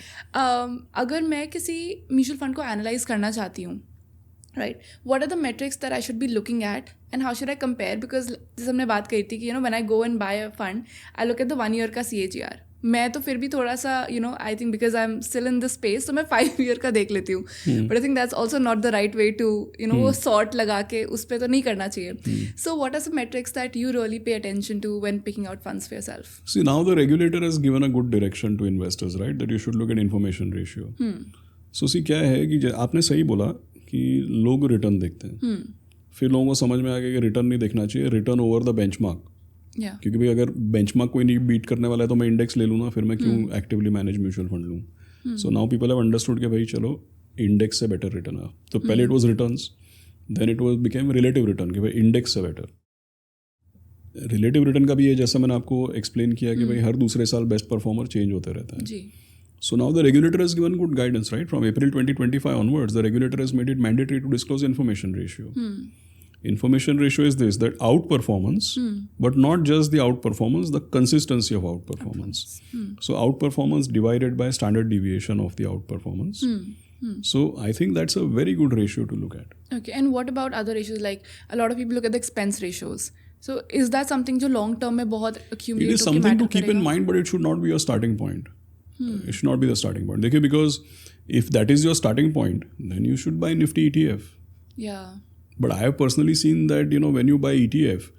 अगर मैं किसी mutual fund को analyse करना चाहती हूँ, right, what are the metrics that I should be looking at and how should I compare? Because जैसे हमने बात करी थी कि when I go and buy a fund, I look at the 1 year का CAGR. मैं तो फिर भी थोड़ा सा I think because I am still in this space, तो मैं 5 ईयर का देख लेती हूँ, but I think that's also not the right way to वो सॉर्ट लगा के उस पर तो नहीं करना चाहिए. So what are some metrics that you really pay attention to when picking out funds for yourself? See, now the regulator has given a good direction to investors, right? That you should look at information ratio. So see, क्या है कि आपने सही बोला कि लोग return देखते हैं, फिर लोगों को समझ में आ गया कि रिटर्न नहीं देखना चाहिए, रिटर्न ओवर द बेंचमार्क. क्योंकि भाई अगर बेंचमार्क कोई नहीं बीट करने वाला है तो मैं इंडेक्स ले लूँ ना, फिर मैं क्यों एक्टिवली मैनेज म्यूचुअल फंड लूँ. So now people have understood कि भाई चलो इंडेक्स से बेटर रिटर्न है. तो पहले it was returns, then it was became relative return कि भाई इंडेक्स से बेटर. रिलेटिव रिटर्न का भी है, जैसा मैंने आपको एक्सप्लेन किया कि भाई हर दूसरे साल बेस्ट परफॉर्मर चेंज होते रहता है. So now the regulator has given good guidance, right? From April 2025 onwards, the regulator has made it mandatory to disclose information ratio. Information ratio is this, that outperformance, but not just the outperformance, the consistency of outperformance. So outperformance divided by standard deviation of the outperformance. So I think that's a very good ratio to look at. Okay, and what about other ratios? Like a lot of people look at the expense ratios. So is that something जो long term में बहुत accumulate? It is something to keep in mind, but it should not be your starting point. It should not be the starting point. देखिए, because if that is your starting point, then you should buy Nifty ETF. Yeah. But I have personally seen that when you buy ETF,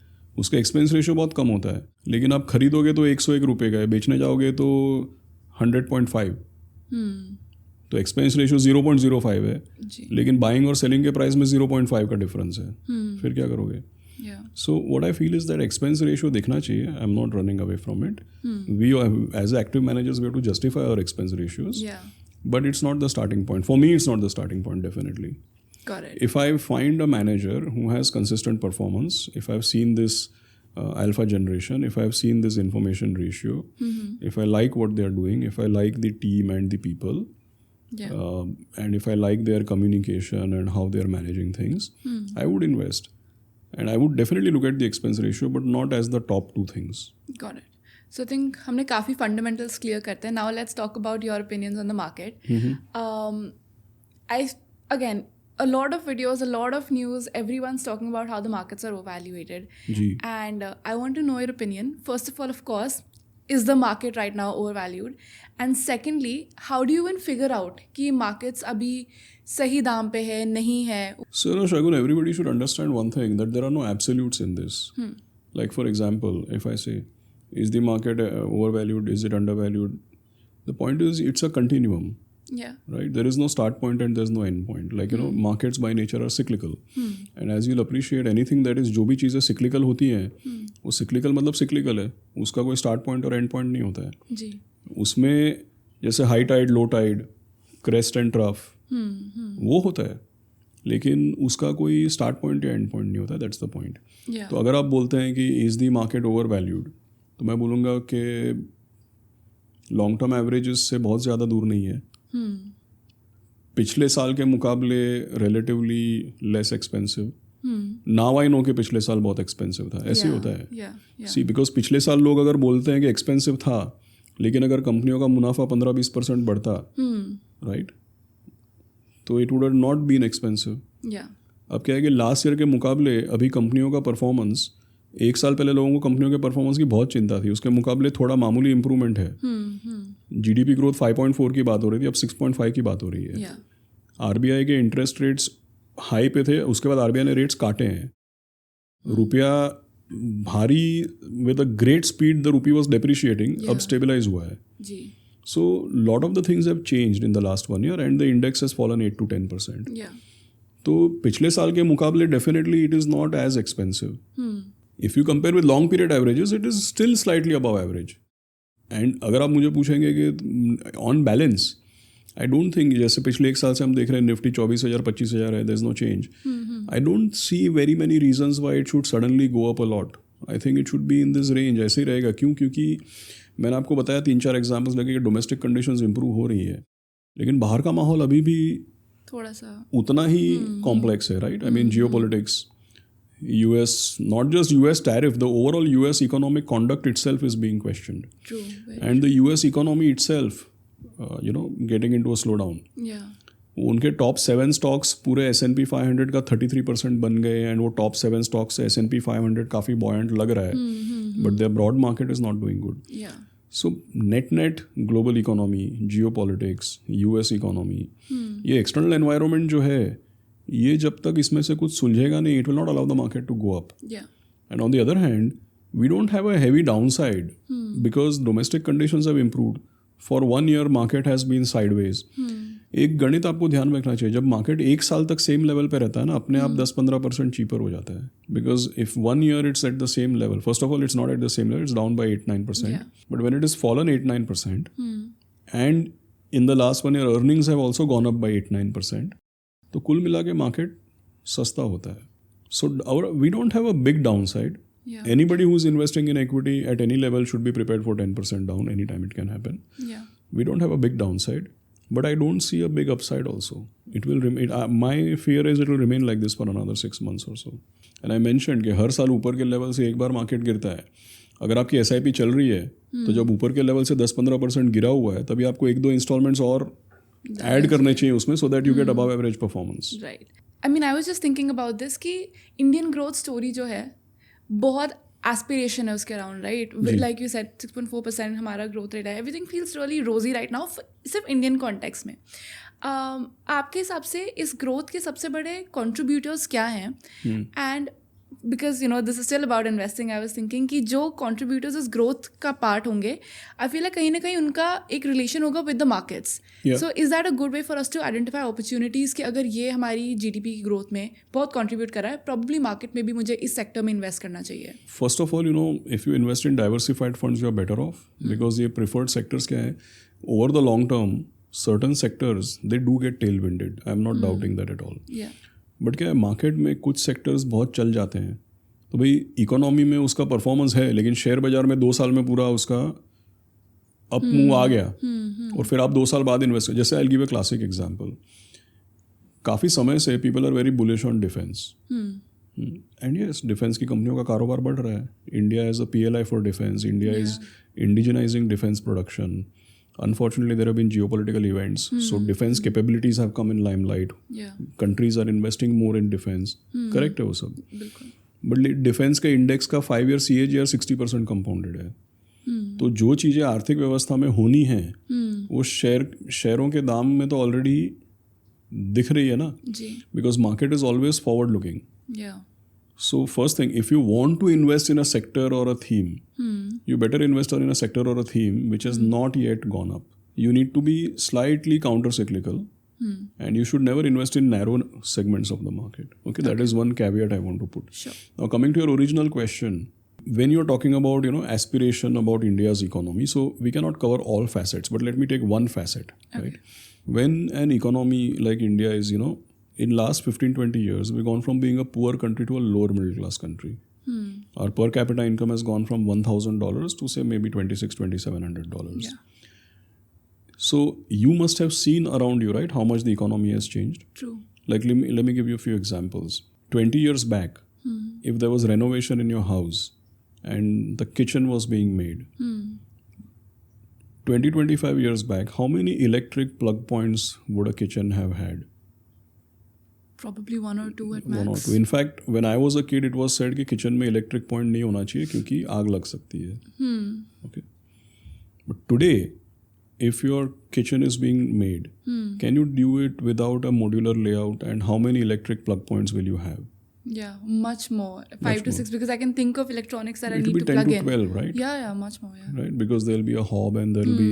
उसका expense ratio बहुत कम होता है, लेकिन आप खरीदोगे तो 101 रुपये का है, बेचने जाओगे तो 100.5. तो एक्सपेंस रेशियो 0.05 है, लेकिन बाइंग और सेलिंग के प्राइस में 0.5 का डिफरेंस है. फिर क्या करोगे? So what I feel is that expense ratio देखना चाहिए. I'm not running away from it. We as active managers, we have to justify our expense ratios. Yeah. But it's not the starting point. For me, it's not the starting point, definitely. Got it. If I find a manager who has consistent performance, if I've seen this alpha generation, if I've seen this information ratio, if I like what they're doing, if I like the team and the people, and if I like their communication and how they're managing things, I would invest. And I would definitely look at the expense ratio, but not as the top two things. Got it. So I think हमने काफ़ी fundamentals clear करते हैं. Now let's talk about your opinions on the market. Again, a lot of videos, a lot of news, everyone's talking about how the markets are overvaluated. And I want to know your opinion. First of all, of course, is the market right now overvalued? And secondly, how do you even figure out कि markets अभी सही दाम पे है, नहीं है? So, Shagun, everybody should understand one thing, that there are no absolutes in this. Like, for example, if I say, is the market overvalued? Is it undervalued? The point is, it's a continuum. Yeah. Right? There is no start point and there's no end point. Like, markets by nature are cyclical. And as you'll appreciate, anything that is, जो भी चीज़ें cyclical होती हैं, वो cyclical मतलब cyclical है. उसका कोई start point और end point नहीं होता है. जी. उसमें जैसे high tide, low tide, crest and trough, वो होता है, लेकिन उसका कोई स्टार्ट पॉइंट या एंड पॉइंट नहीं होता. That's the point. तो अगर आप बोलते हैं कि is the market over valued, तो मैं बोलूँगा कि लॉन्ग टर्म एवरेजेस से बहुत ज़्यादा दूर नहीं है. पिछले साल के मुकाबले relatively less expensive. Now I know कि पिछले साल बहुत एक्सपेंसिव था. ऐसे होता है. सी, बिकॉज पिछले साल लोग अगर बोलते हैं कि एक्सपेंसिव था, लेकिन अगर कंपनियों का मुनाफा 15-20% बढ़ता, राइट, तो it would have not been expensive. अब क्या है कि लास्ट ईयर के मुकाबले अभी कंपनियों का परफॉर्मेंस, एक साल पहले लोगों को कंपनियों के परफॉर्मेंस की बहुत चिंता थी, उसके मुकाबले थोड़ा मामूली इंप्रूवमेंट है. जीडीपी ग्रोथ 5.4 की बात हो रही थी, अब 6.5 की बात हो रही है. आरबीआई के इंटरेस्ट रेट्स हाई पे थे, उसके बाद आरबीआई ने रेट्स काटे हैं. रुपया भारी with a great speed the rupee was depreciating, अब स्टेबलाइज हुआ है. So lot of the things have changed in the last 1 year and the index has fallen 8 to 10%. तो पिछले साल के मुकाबले definitely it is not as expensive. If you compare with long period averages, it is still slightly above average. And अगर आप मुझे पूछेंगे कि on balance, I don't think, जैसे पिछले एक साल से हम देख रहे हैं निफ्टी 24,000 25,000 है, there is no change. I don't see very many reasons why it should suddenly go up a lot. I think it should be in this range. ऐसे ही रहेगा. क्यों? क्योंकि मैंने आपको बताया 3-4 एग्जाम्पल्स लगे कि डोमेस्टिक कंडीशंस इंप्रूव हो रही है, लेकिन बाहर का माहौल अभी भी थोड़ा सा उतना ही कॉम्प्लेक्स है. Right? I mean geopolitics, US, not just US tariff, the overall US economic conduct itself is being questioned. True. And the US economy itself, getting into a slowdown. Yeah. उनके टॉप 7 स्टॉक्स पूरे S&P 500 का 33% बन गए, and वो top 7 stocks से S&P 500 काफ़ी buoyant लग रहा है, but there broad market is not doing good. So net global economy, geopolitics, US economy, ये एक्सटर्नल एनवायरनमेंट जो है, ये जब तक इसमें से कुछ सुलझेगा नहीं, it will not allow the market to go up. And on the other hand, we don't have a heavy downside because domestic conditions have improved. For 1 year, market has been sideways. एक गणित आपको ध्यान में रखना चाहिए, जब market एक साल तक सेम लेवल पे रहता है ना, अपने आप 10-15% चीपर हो जाता है. Because if 1 year it's at the same level, first of all it's not at the same level, it's down by 8-9%. But when it has fallen 8-9% and in the last 1 year earnings have also gone up by 8-9%, तो कुल मिला के market सस्ता होता है. So we don't have a big downside. Anybody who's investing in equity at any level should be prepared for 10% down. Anytime it can happen. We don't have a big downside, but I don't see a big upside also. It will remain. My fear is it will remain like this for another 6 months or so. And I mentioned कि हर साल ऊपर के level से एक बार market गिरता है. अगर आपकी SIP चल रही है, तो जब ऊपर के लेवल से 10-15% गिरा हुआ है, तभी आपको 1-2 इंस्टॉलमेंट्स और ऐड करने चाहिए उसमें, so that you get above average performance. Right. I mean, I was just thinking about this कि Indian growth story जो है, बहुत एस्पिरेशन है उसके around, right? Like you said 6.4% हमारा ग्रोथ रेट है. एवरीथिंग फील्स रियली रोजी राइट नाउ, सिर्फ इंडियन कॉन्टेक्स्ट में. आपके हिसाब से इस ग्रोथ के सबसे बड़े कंट्रीब्यूटर्स क्या हैं? And because this is still about investing, I was thinking कि जो कंट्रीब्यूटर्स इस ग्रोथ का पार्ट होंगे, आई फील लाइक कहीं ना कहीं उनका एक रिलेशन होगा with the markets. So is that a good way for us to identify opportunities कि अगर ये हमारी GDP की ग्रोथ में बहुत कंट्रीब्यूट कर रहा है, प्रॉब्ली मार्केट में भी मुझे इस सेक्टर में इन्वेस्ट करना चाहिए? First of all, if you invest in diversified funds, you are better off, because ये प्रिफर्ड सेक्टर्स क्या है, over the long term certain sectors they do get tail winded. I am not doubting that at all. But क्या है, market में कुछ sectors बहुत चल जाते हैं, तो भाई इकोनॉमी में उसका परफॉर्मेंस है, लेकिन शेयर बाजार में 2 साल में पूरा उसका अप मूव आ गया, और फिर आप 2 साल बाद इन्वेस्ट. जैसे I will give a classic example. काफ़ी समय से people are very bullish on defence, and yes, defence की कंपनियों का कारोबार बढ़ रहा है. India is a PLI for defence. India is indigenising defence production. Unfortunately, there have been geopolitical events, so defense capabilities have come in limelight. Countries are investing more in defense. Correct है वो सब. But defence के index का 5 year CAGR 60% compounded है. तो जो चीज़ें आर्थिक व्यवस्था में होनी हैं, वो शेयरों के दाम में तो ऑलरेडी दिख रही है ना, because market is always forward looking. So first thing, if you want to invest in a sector or a theme, you better invest in a sector or a theme which has not yet gone up. You need to be slightly counter-cyclical, and you should never invest in narrow segments of the market. Okay, that is one caveat I want to put. Sure. Now coming to your original question, when you're talking about aspiration about India's economy, so we cannot cover all facets, but let me take one facet. Okay. Right? When an economy like India is in last 15-20 years, we've gone from being a poor country to a lower middle class country. Our per capita income has gone from $1,000 to say maybe $2,600-$2,700. So you must have seen around you, right, how much the economy has changed. True. Like let me give you a few examples. 20 years back, if there was renovation in your house and the kitchen was being made, 20-25 years back, how many electric plug points would a kitchen have had? Probably 1 or 2 at max. 1 or 2. In fact, when I was a kid, it was said कि kitchen में electric point नहीं होना चाहिए क्योंकि आग लग सकती है. Okay. But today, if your kitchen is being made, can you do it without a modular layout, and how many electric plug points will you have? Yeah, much more. 5 to 6, because I can think of electronics that I need to plug in. It will be 10 to 12, right? Yeah, much more, yeah. Right, because there will be a hob and there will be,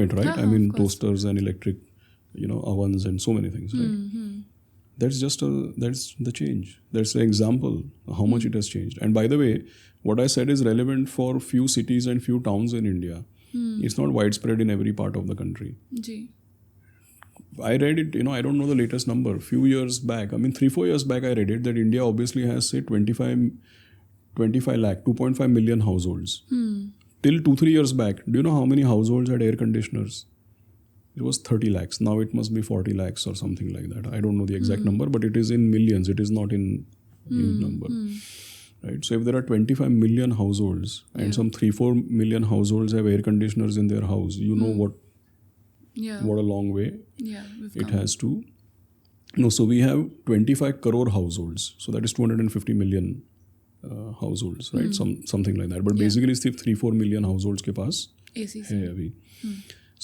it, right? I mean, toasters and electric, ovens and so many things, right? That's the change. That's the example how much it has changed. And by the way, what I said is relevant for few cities and few towns in India. It's not widespread in every part of the country. I read it, I don't know the latest number. Few years back, 3-4 years back, I read it that India obviously has, say, 25 lakh, 2.5 million households. Till 2-3 years back, do you know how many households had air conditioners? It was 30 lakhs. Now it must be 40 lakhs or something like that. I don't know the exact number, but it is in millions. It is not in huge number. Right? So if there are 25 million households and some 3-4 million households have air conditioners in their house, what a long way it has to. No, so we have 25 crore households. So that is 250 million households, right? Something like that. But basically सिर्फ 3-4 million households के पास है अभी.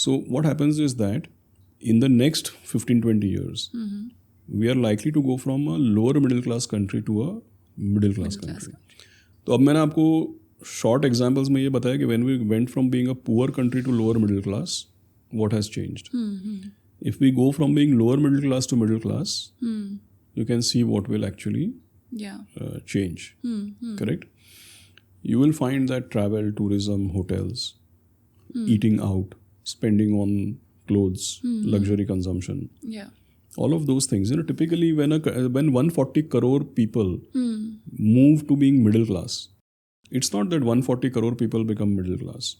So what happens is that in the next 15-20 years, we are likely to go from a lower middle class country to a middle class country. तो अब मैंने आपको short examples में ये बताया कि when we went from being a poor country to lower middle class, what has changed? If we go from being lower middle class to middle class, you can see what will actually change. Correct? You will find that travel, tourism, hotels, eating out, spending on clothes, luxury consumption. All of those things. Typically when 140 crore people move to being middle class, it's not that 140 crore people become middle class.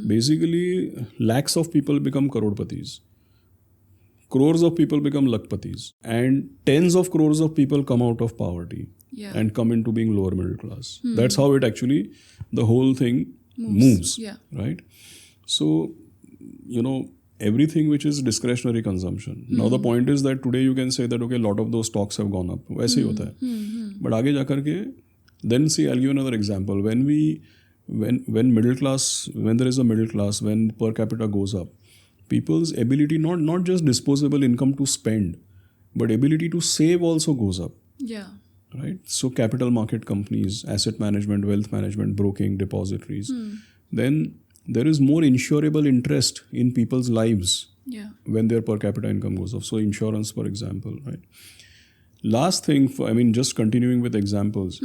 Basically, lakhs of people become crorepati's. Crores of people become lakpatis. And tens of crores of people come out of poverty and come into being lower middle class. That's how it actually, the whole thing moves. Right? So, everything which is discretionary consumption. Now the point is that today you can say that, okay, a lot of those stocks have gone up. वैसे ही होता है. But आगे जाकर के, then see, I'll give you another example. When middle class, when there is a middle class, when per capita goes up, people's ability, not just disposable income to spend, but ability to save also goes up. Right? So capital market companies, asset management, wealth management, broking, depositories, then there is more insurable interest in people's lives when their per capita income goes up. So insurance, for example, right? Last thing, just continuing with examples,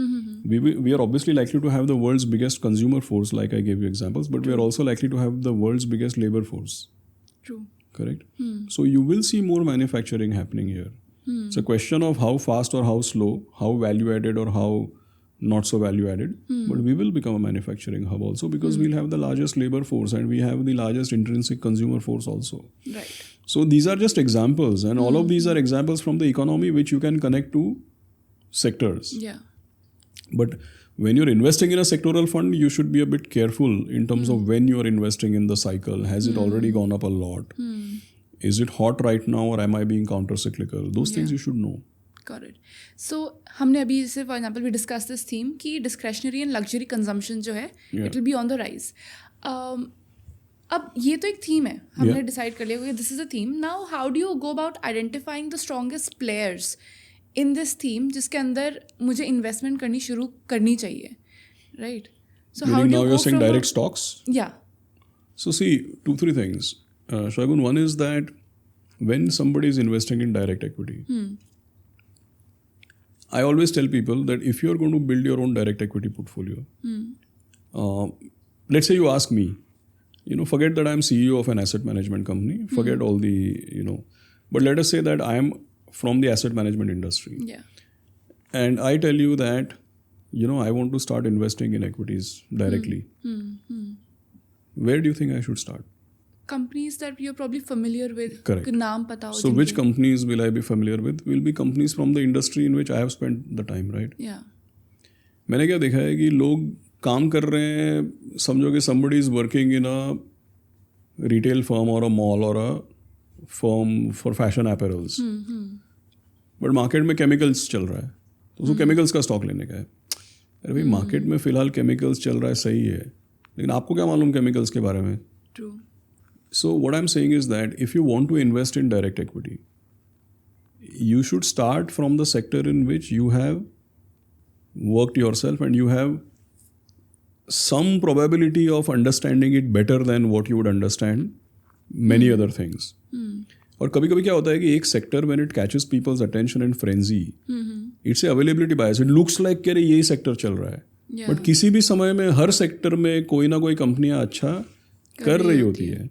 we are obviously likely to have the world's biggest consumer force, like I gave you examples, but we are also likely to have the world's biggest labor force. True. Correct? So you will see more manufacturing happening here. It's a question of how fast or how slow, how value added or how not so value added, but we will become a manufacturing hub also because we'll have the largest labor force and we have the largest intrinsic consumer force also. Right. So these are just examples, and all of these are examples from the economy which you can connect to sectors. But when you're investing in a sectoral fund, you should be a bit careful in terms of when you're investing in the cycle. Has it already gone up a lot? Is it hot right now or am I being counter-cyclical? Those things you should know. Got it. So हमने अभी जैसे for example we discuss this theme कि discretionary and luxury consumption जो है it will be on the rise. अब ये तो एक थीम है, हमने डिसाइड कर लिया कि this is a theme. Now how do you go about identifying the strongest players in this theme जिसके अंदर मुझे इन्वेस्टमेंट करनी शुरू करनी चाहिए, right? So how do you go from direct stocks? So see, 2-3 things. Shagun, one is that when somebody is investing in direct equity, I always tell people that if you're going to build your own direct equity portfolio, let's say you ask me, forget that I'm CEO of an asset management company, forget all the, but let us say that I am from the asset management industry. And I tell you that, I want to start investing in equities directly. Where do you think I should start? Companies that you're probably familiar with. Correct. नाम पता हो. So which companies will I be familiar with? Will be companies from the industry in which I have spent the time, right? मैंने क्या देखा है कि लोग काम कर रहे हैं, समझो कि somebody is working in a retail firm or a mall or a firm for fashion apparels. But market में chemicals चल रहा है, तो उसको chemicals का stock लेने का है. अरे भाई मार्केट में फिलहाल chemicals चल रहा है, सही है, लेकिन आपको क्या मालूम chemicals के बारे में? True. So what I'm saying is that if you want to invest in direct equity, you should start from the sector in which you have worked yourself and you have some probability of understanding it better than what you would understand many other things. और कभी कभी क्या होता है कि एक sector when it catches people's attention and frenzy, it's a availability bias. It looks like कि यही सेक्टर चल रहा है, बट किसी भी समय में हर सेक्टर में कोई ना कोई कंपनियां अच्छा कर रही होती है.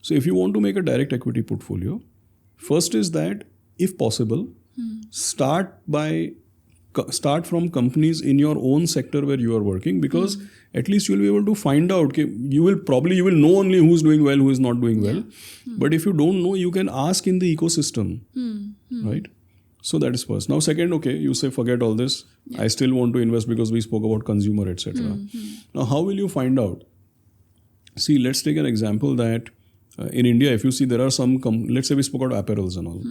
So if you want to make a direct equity portfolio, first is that if possible, start from companies in your own sector where you are working, because at least you will be able to find out. You will know only who's doing well, who is not doing well. But if you don't know, you can ask in the ecosystem, right? So that is first. Now second, okay, you say forget all this. I still want to invest because we spoke about consumer, etc. Now how will you find out? See, let's take an example that in India, if you see, there are some, let's say we spoke about apparels and all.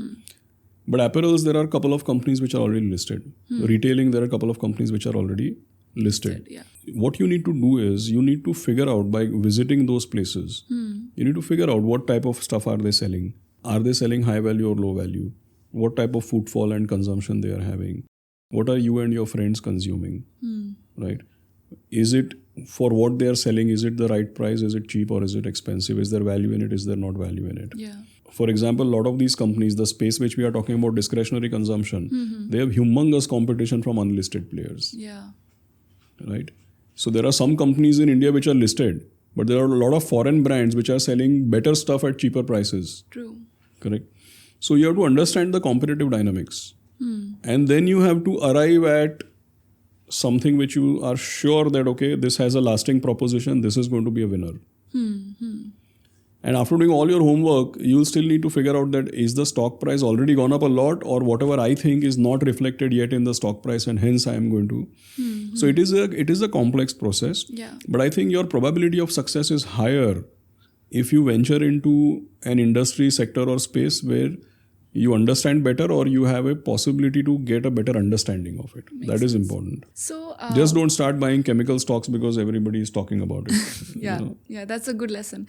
But apparels, there are a couple of companies which are already listed. Retailing, there are a couple of companies which are already listed. Yeah. What you need to do is you need to figure out by visiting those places, you need to figure out what type of stuff are they selling. Are they selling high value or low value? What type of footfall and consumption they are having? What are you and your friends consuming? Right? Is it for what they are selling? Is it the right price? Is it cheap or is it expensive? Is there value in it? Is there not value in it? Yeah. For example, a lot of these companies, the space which we are talking about, discretionary consumption, they have humongous competition from unlisted players. Yeah. Right? So there are some companies in India which are listed, but there are a lot of foreign brands which are selling better stuff at cheaper prices. True. Correct? So you have to understand the competitive dynamics. And then you have to arrive at something which you are sure that, okay, this has a lasting proposition, this is going to be a winner. And after doing all your homework, you'll still need to figure out that is the stock price already gone up a lot, or whatever I think is not reflected yet in the stock price, and hence I am going to. So it is a complex process. Yeah. But I think your probability of success is higher if you venture into an industry sector or space where you understand better, or you have a possibility to get a better understanding of it. That is important. So Just don't start buying chemical stocks because everybody is talking about it. yeah, yeah, that's a good lesson.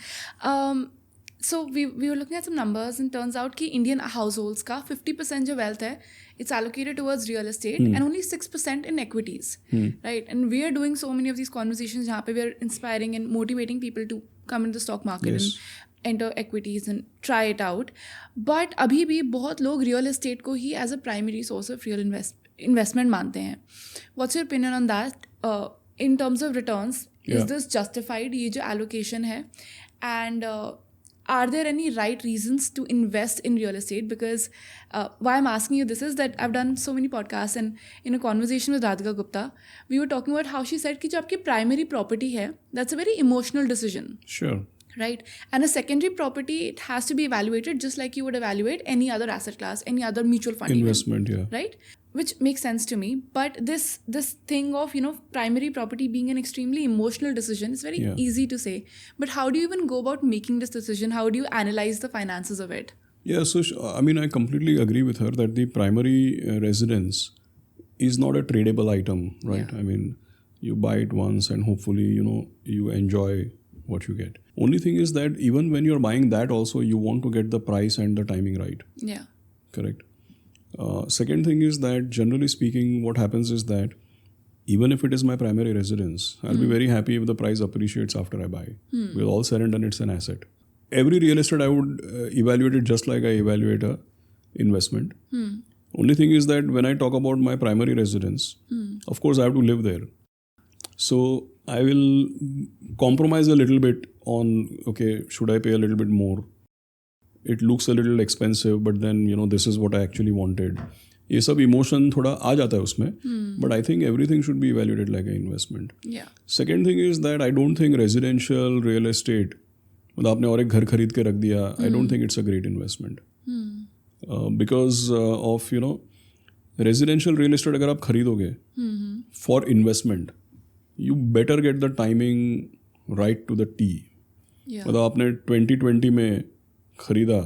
So we were looking at some numbers, and turns out कि Indian households का 50% जो wealth है, it's allocated towards real estate and only 6% in equities, right? And we are doing so many of these conversations जहाँ पे we are inspiring and motivating people to come into the stock market and enter equities and try it out. But अभी भी बहुत लोग real estate को ही as a primary source of real investment मानते हैं. What's your opinion on that? In terms of returns, is this justified? ये जो allocation है, and are there any right reasons to invest in real estate? Because why I'm asking you this is that I've done so many podcasts, and in a conversation with Radhika Gupta, we were talking about how she said कि जो आपकी primary property है, that's a very emotional decision. Sure. Right? And a secondary property, it has to be evaluated just like you would evaluate any other asset class, any other mutual fund. Investment, even, right? Which makes sense to me. But this thing of, primary property being an extremely emotional decision is very easy to say. But how do you even go about making this decision? How do you analyze the finances of it? Yeah, so I completely agree with her that the primary residence is not a tradable item, right? Yeah. I mean, you buy it once and hopefully, you enjoy what you get. Only thing is that even when you're buying that also, you want to get the price and the timing right. Yeah. Correct. Second thing is that generally speaking, what happens is that even if it is my primary residence, I'll be very happy if the price appreciates after I buy. With all said and done, it's an asset. Every real estate I would evaluate it just like I evaluate a investment. Only thing is that when I talk about my primary residence, of course I have to live there. So I will compromise a little bit on, okay, should I pay a little bit more? It looks a little expensive, but then, this is what I actually wanted. ये सब emotion थोड़ा आ जाता है उसमें, but I think everything should be evaluated like an investment. Yeah. Second thing is that I don't think residential real estate, मतलब आपने और एक घर खरीद के रख दिया, I don't think it's a great investment. Because of, residential real estate अगर आप खरीदोगे for investment, you better get the timing right to the T. Yeah. मतलब आपने 2020 में खरीदा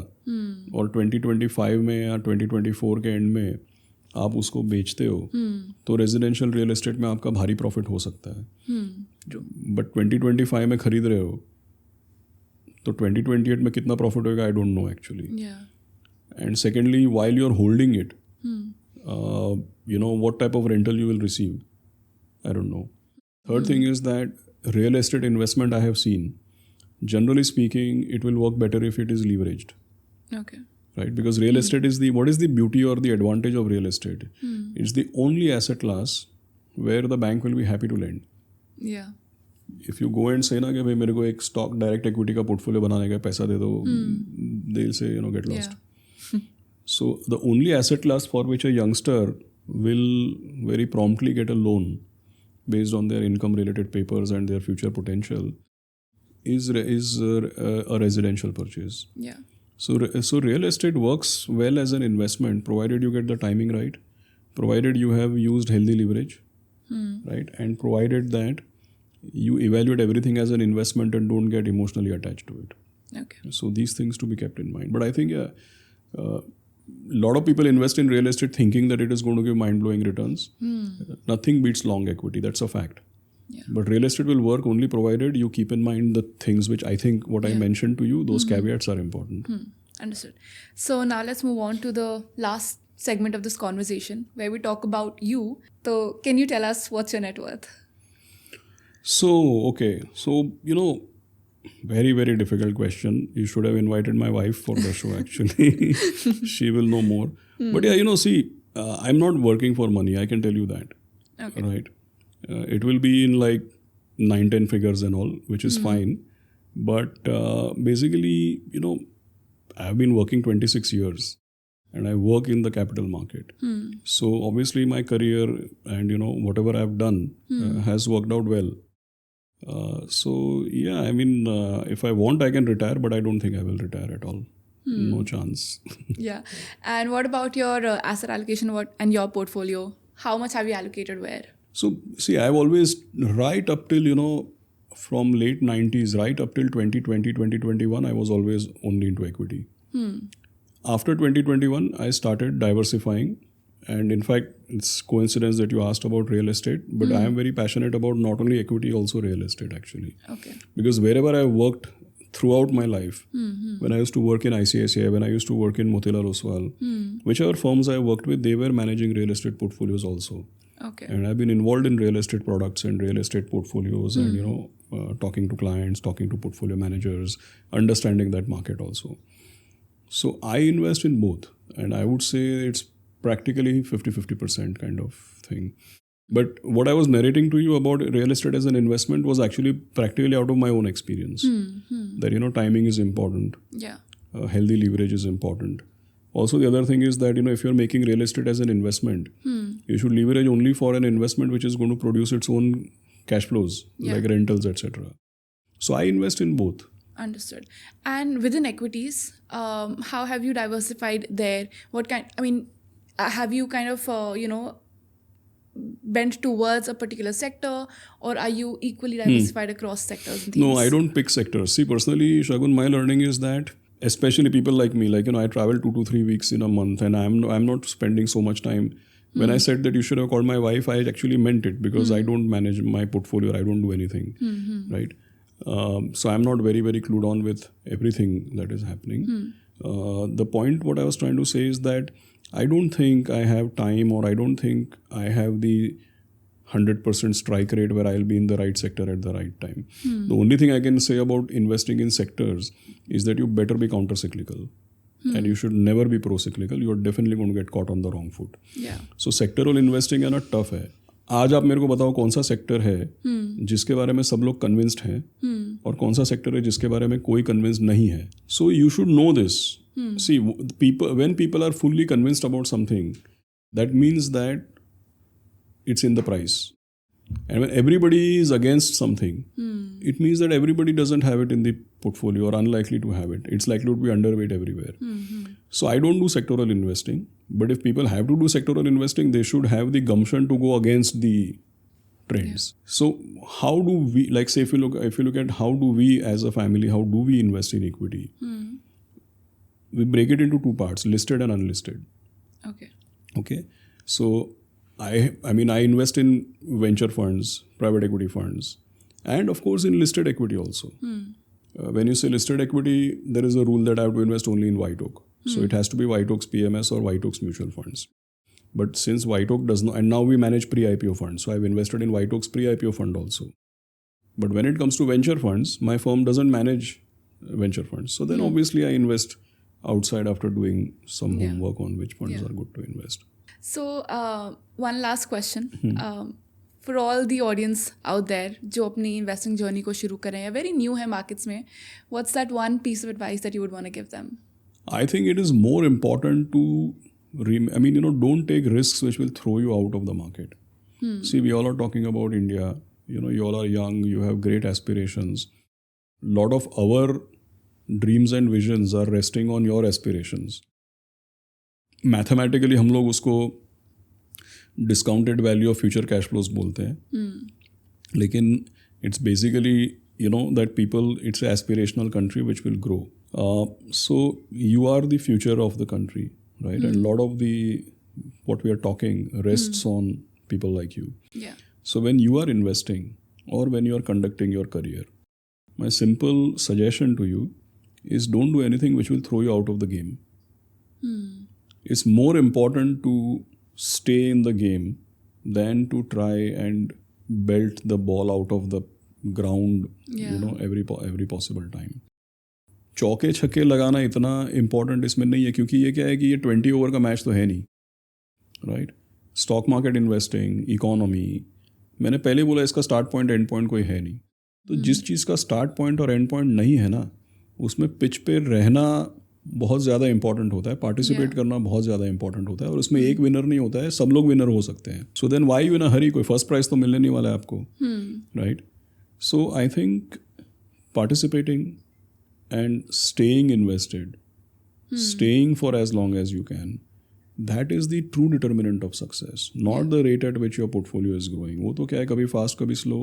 और 2025 में या 2024 के एंड में आप उसको बेचते हो, तो रेजिडेंशियल रियल एस्टेट में आपका भारी प्रॉफिट हो सकता है. बट 2025 में खरीद रहे हो तो 2028 में कितना प्रॉफिट होगा, I don't know actually. And secondly, while you are holding it, what type of rental you will receive, I don't know. Third thing is that real estate investment I have seen, generally speaking, it will work better if it is leveraged. Okay. Right? Because real estate is what is the beauty or the advantage of real estate? It's the only asset class where the bank will be happy to lend. Yeah. If you go and say ना कि भाई मेरे को एक stock direct equity का portfolio बनाने का पैसा दे दो, they'll say, get lost. Yeah. So the only asset class for which a youngster will very promptly get a loan based on their income related papers and their future potential is a residential purchase. Yeah. So real estate works well as an investment provided you get the timing right, provided you have used healthy leverage, right, and provided that you evaluate everything as an investment and don't get emotionally attached to it. Okay. So these things to be kept in mind. But I think lot of people invest in real estate thinking that it is going to give mind-blowing returns. Nothing beats long equity. That's a fact. Yeah. But real estate will work only provided you keep in mind the things which I think what I mentioned to you, those caveats are important. Understood. So now let's move on to the last segment of this conversation where we talk about you. So can you tell us what's your net worth? So, okay. So, very, very difficult question. You should have invited my wife for the show, actually. She will know more. But yeah, see, I'm not working for money. I can tell you that. Okay. Right. It will be in like 9-10 figures and all, which is fine. But basically, I've been working 26 years and I work in the capital market. So obviously my career and, whatever I've done has worked out well. So yeah, I mean, if I want, I can retire, but I don't think I will retire at all. No chance. Yeah. And what about your asset allocation and your portfolio? How much have you allocated where? So see, I've always, right up till, from late 90s, right up till 2020, 2021, I was always only into equity. After 2021, I started diversifying. And in fact, it's coincidence that you asked about real estate, but I am very passionate about not only equity, also real estate actually. Okay. Because wherever I worked throughout my life, when I used to work in ICICI, when I used to work in Motilal Oswal, whichever firms I worked with, they were managing real estate portfolios also. Okay. And I've been involved in real estate products and real estate portfolios and, talking to clients, talking to portfolio managers, understanding that market also. So I invest in both. And I would say it's practically 50% kind of thing. But what I was narrating to you about real estate as an investment was actually practically out of my own experience. That, timing is important. Yeah. Healthy leverage is important. Also, the other thing is that, if you're making real estate as an investment, you should leverage only for an investment which is going to produce its own cash flows, like rentals, etc. So I invest in both. Understood. And within equities, how have you diversified there? Have you kind of, bent towards a particular sector, or are you equally diversified across sectors and themes? No, I don't pick sectors. See, personally, Shagun, my learning is that, especially people like me, I travel 2 to 3 weeks in a month and I'm not spending so much time. When I said that you should have called my wife, I actually meant it because I don't manage my portfolio. I don't do anything, right? So I'm not very, very clued on with everything that is happening. The point what I was trying to say is that I don't think I have time, or I don't think I have the 100% strike rate where I'll be in the right sector at the right time. The only thing I can say about investing in sectors is that you better be counter-cyclical. And you should never be pro-cyclical. You're definitely going to get caught on the wrong foot. Yeah. So sectoral investing है ना, tough है. आज आप मेरे को बताओ कौन सा सेक्टर है जिसके बारे में सब लोग कन्विंस्ड हैं और कौन सा सेक्टर है जिसके बारे में कोई कन्विंस्ड नहीं है. So you should know this. See, when people are fully convinced about something, that means that it's in the price. And when everybody is against something, it means that everybody doesn't have it in the portfolio or unlikely to have it. It's likely to be underweight everywhere. So I don't do sectoral investing. But if people have to do sectoral investing, they should have the gumption to go against the trends. Yeah. So how do we, like say if you look at how do we as a family, how do we invest in equity? We break it into 2 parts, listed and unlisted. Okay. So I invest in venture funds, private equity funds, and of course in listed equity also. When you say listed equity, there is a rule that I have to invest only in White Oak. So it has to be White Oak's PMS or White Oak's mutual funds. But since White Oak does not, and now we manage pre-IPO funds, so I've invested in White Oak's pre-IPO fund also. But when it comes to venture funds, my firm doesn't manage venture funds. So then obviously I invest outside after doing some homework on which funds are good to invest. So one last question. For all the audience out there जो अपनी investing journey को शुरू कर रहे हैं, very new है markets में, what's that one piece of advice that you would want to give them? I think it is more important to, don't take risks which will throw you out of the market. See, we all are talking about India. You all are young, you have great aspirations. A lot of our dreams and visions are resting on your aspirations. Mathematically, हम लोग उसको discounted value of future cash flows बोलते हैं. लेकिन it's basically, that it's an aspirational country which will grow. So you are the future of the country. right? And a lot of what we are talking rests on people like you. Yeah. So when you are investing or when you are conducting your career, my simple suggestion to you is don't do anything which will throw you out of the game. It's more important to stay in the game than to try and belt the ball out of the ground, every possible time. चौके छक्के लगाना इतना important इसमें नहीं है, क्योंकि ये क्या है कि ये 20 ओवर का मैच तो है नहीं, right? Stock market investing, economy, मैंने पहले बोला इसका स्टार्ट पॉइंट एंड पॉइंट कोई है नहीं. तो जिस चीज़ का स्टार्ट पॉइंट और एंड पॉइंट नहीं है ना, उसमें पिच पे रहना बहुत ज़्यादा इंपॉर्टेंट होता है, पार्टिसिपेट करना बहुत ज़्यादा इंपॉर्टेंट होता है, और उसमें एक विनर नहीं होता है, सब लोग विनर हो सकते हैं. So then why you in a hurry, कोई फर्स्ट प्राइज तो मिलने नहीं वाला है आपको, राइट? So I think participating and staying invested, staying for as long as you can, that is the true determinant of success, not the rate at which your portfolio is growing. वो तो क्या है, कभी fast कभी slow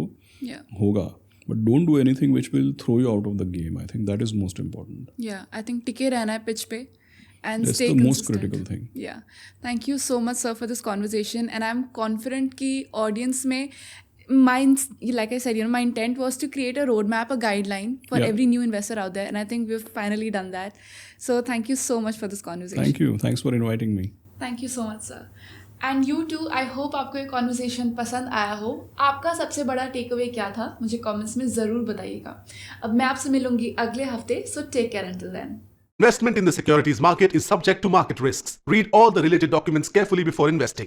होगा, but don't do anything which will throw you out of the game. I think that is most important. Yeah, I think टिके रहना है pitch पे and That's stay the consistent. most critical thing. Yeah, thank you so much, sir, for this conversation, and I'm confident कि audience में like I said, my intent was to create a roadmap, a guideline for every new investor out there, and I think we've finally done that. So thank you so much for this conversation. Thank you. Thanks for inviting me. Thank you so much, sir. And you too, I hope आपको ये conversation पसंद आया हो. आपका सबसे बड़ा takeaway क्या था, मुझे comments में ज़रूर बताइएगा. अब मैं आपसे मिलूंगी अगले हफ्ते, so take care until then. Investment in the securities market is subject to market risks. Read all the related documents carefully before investing.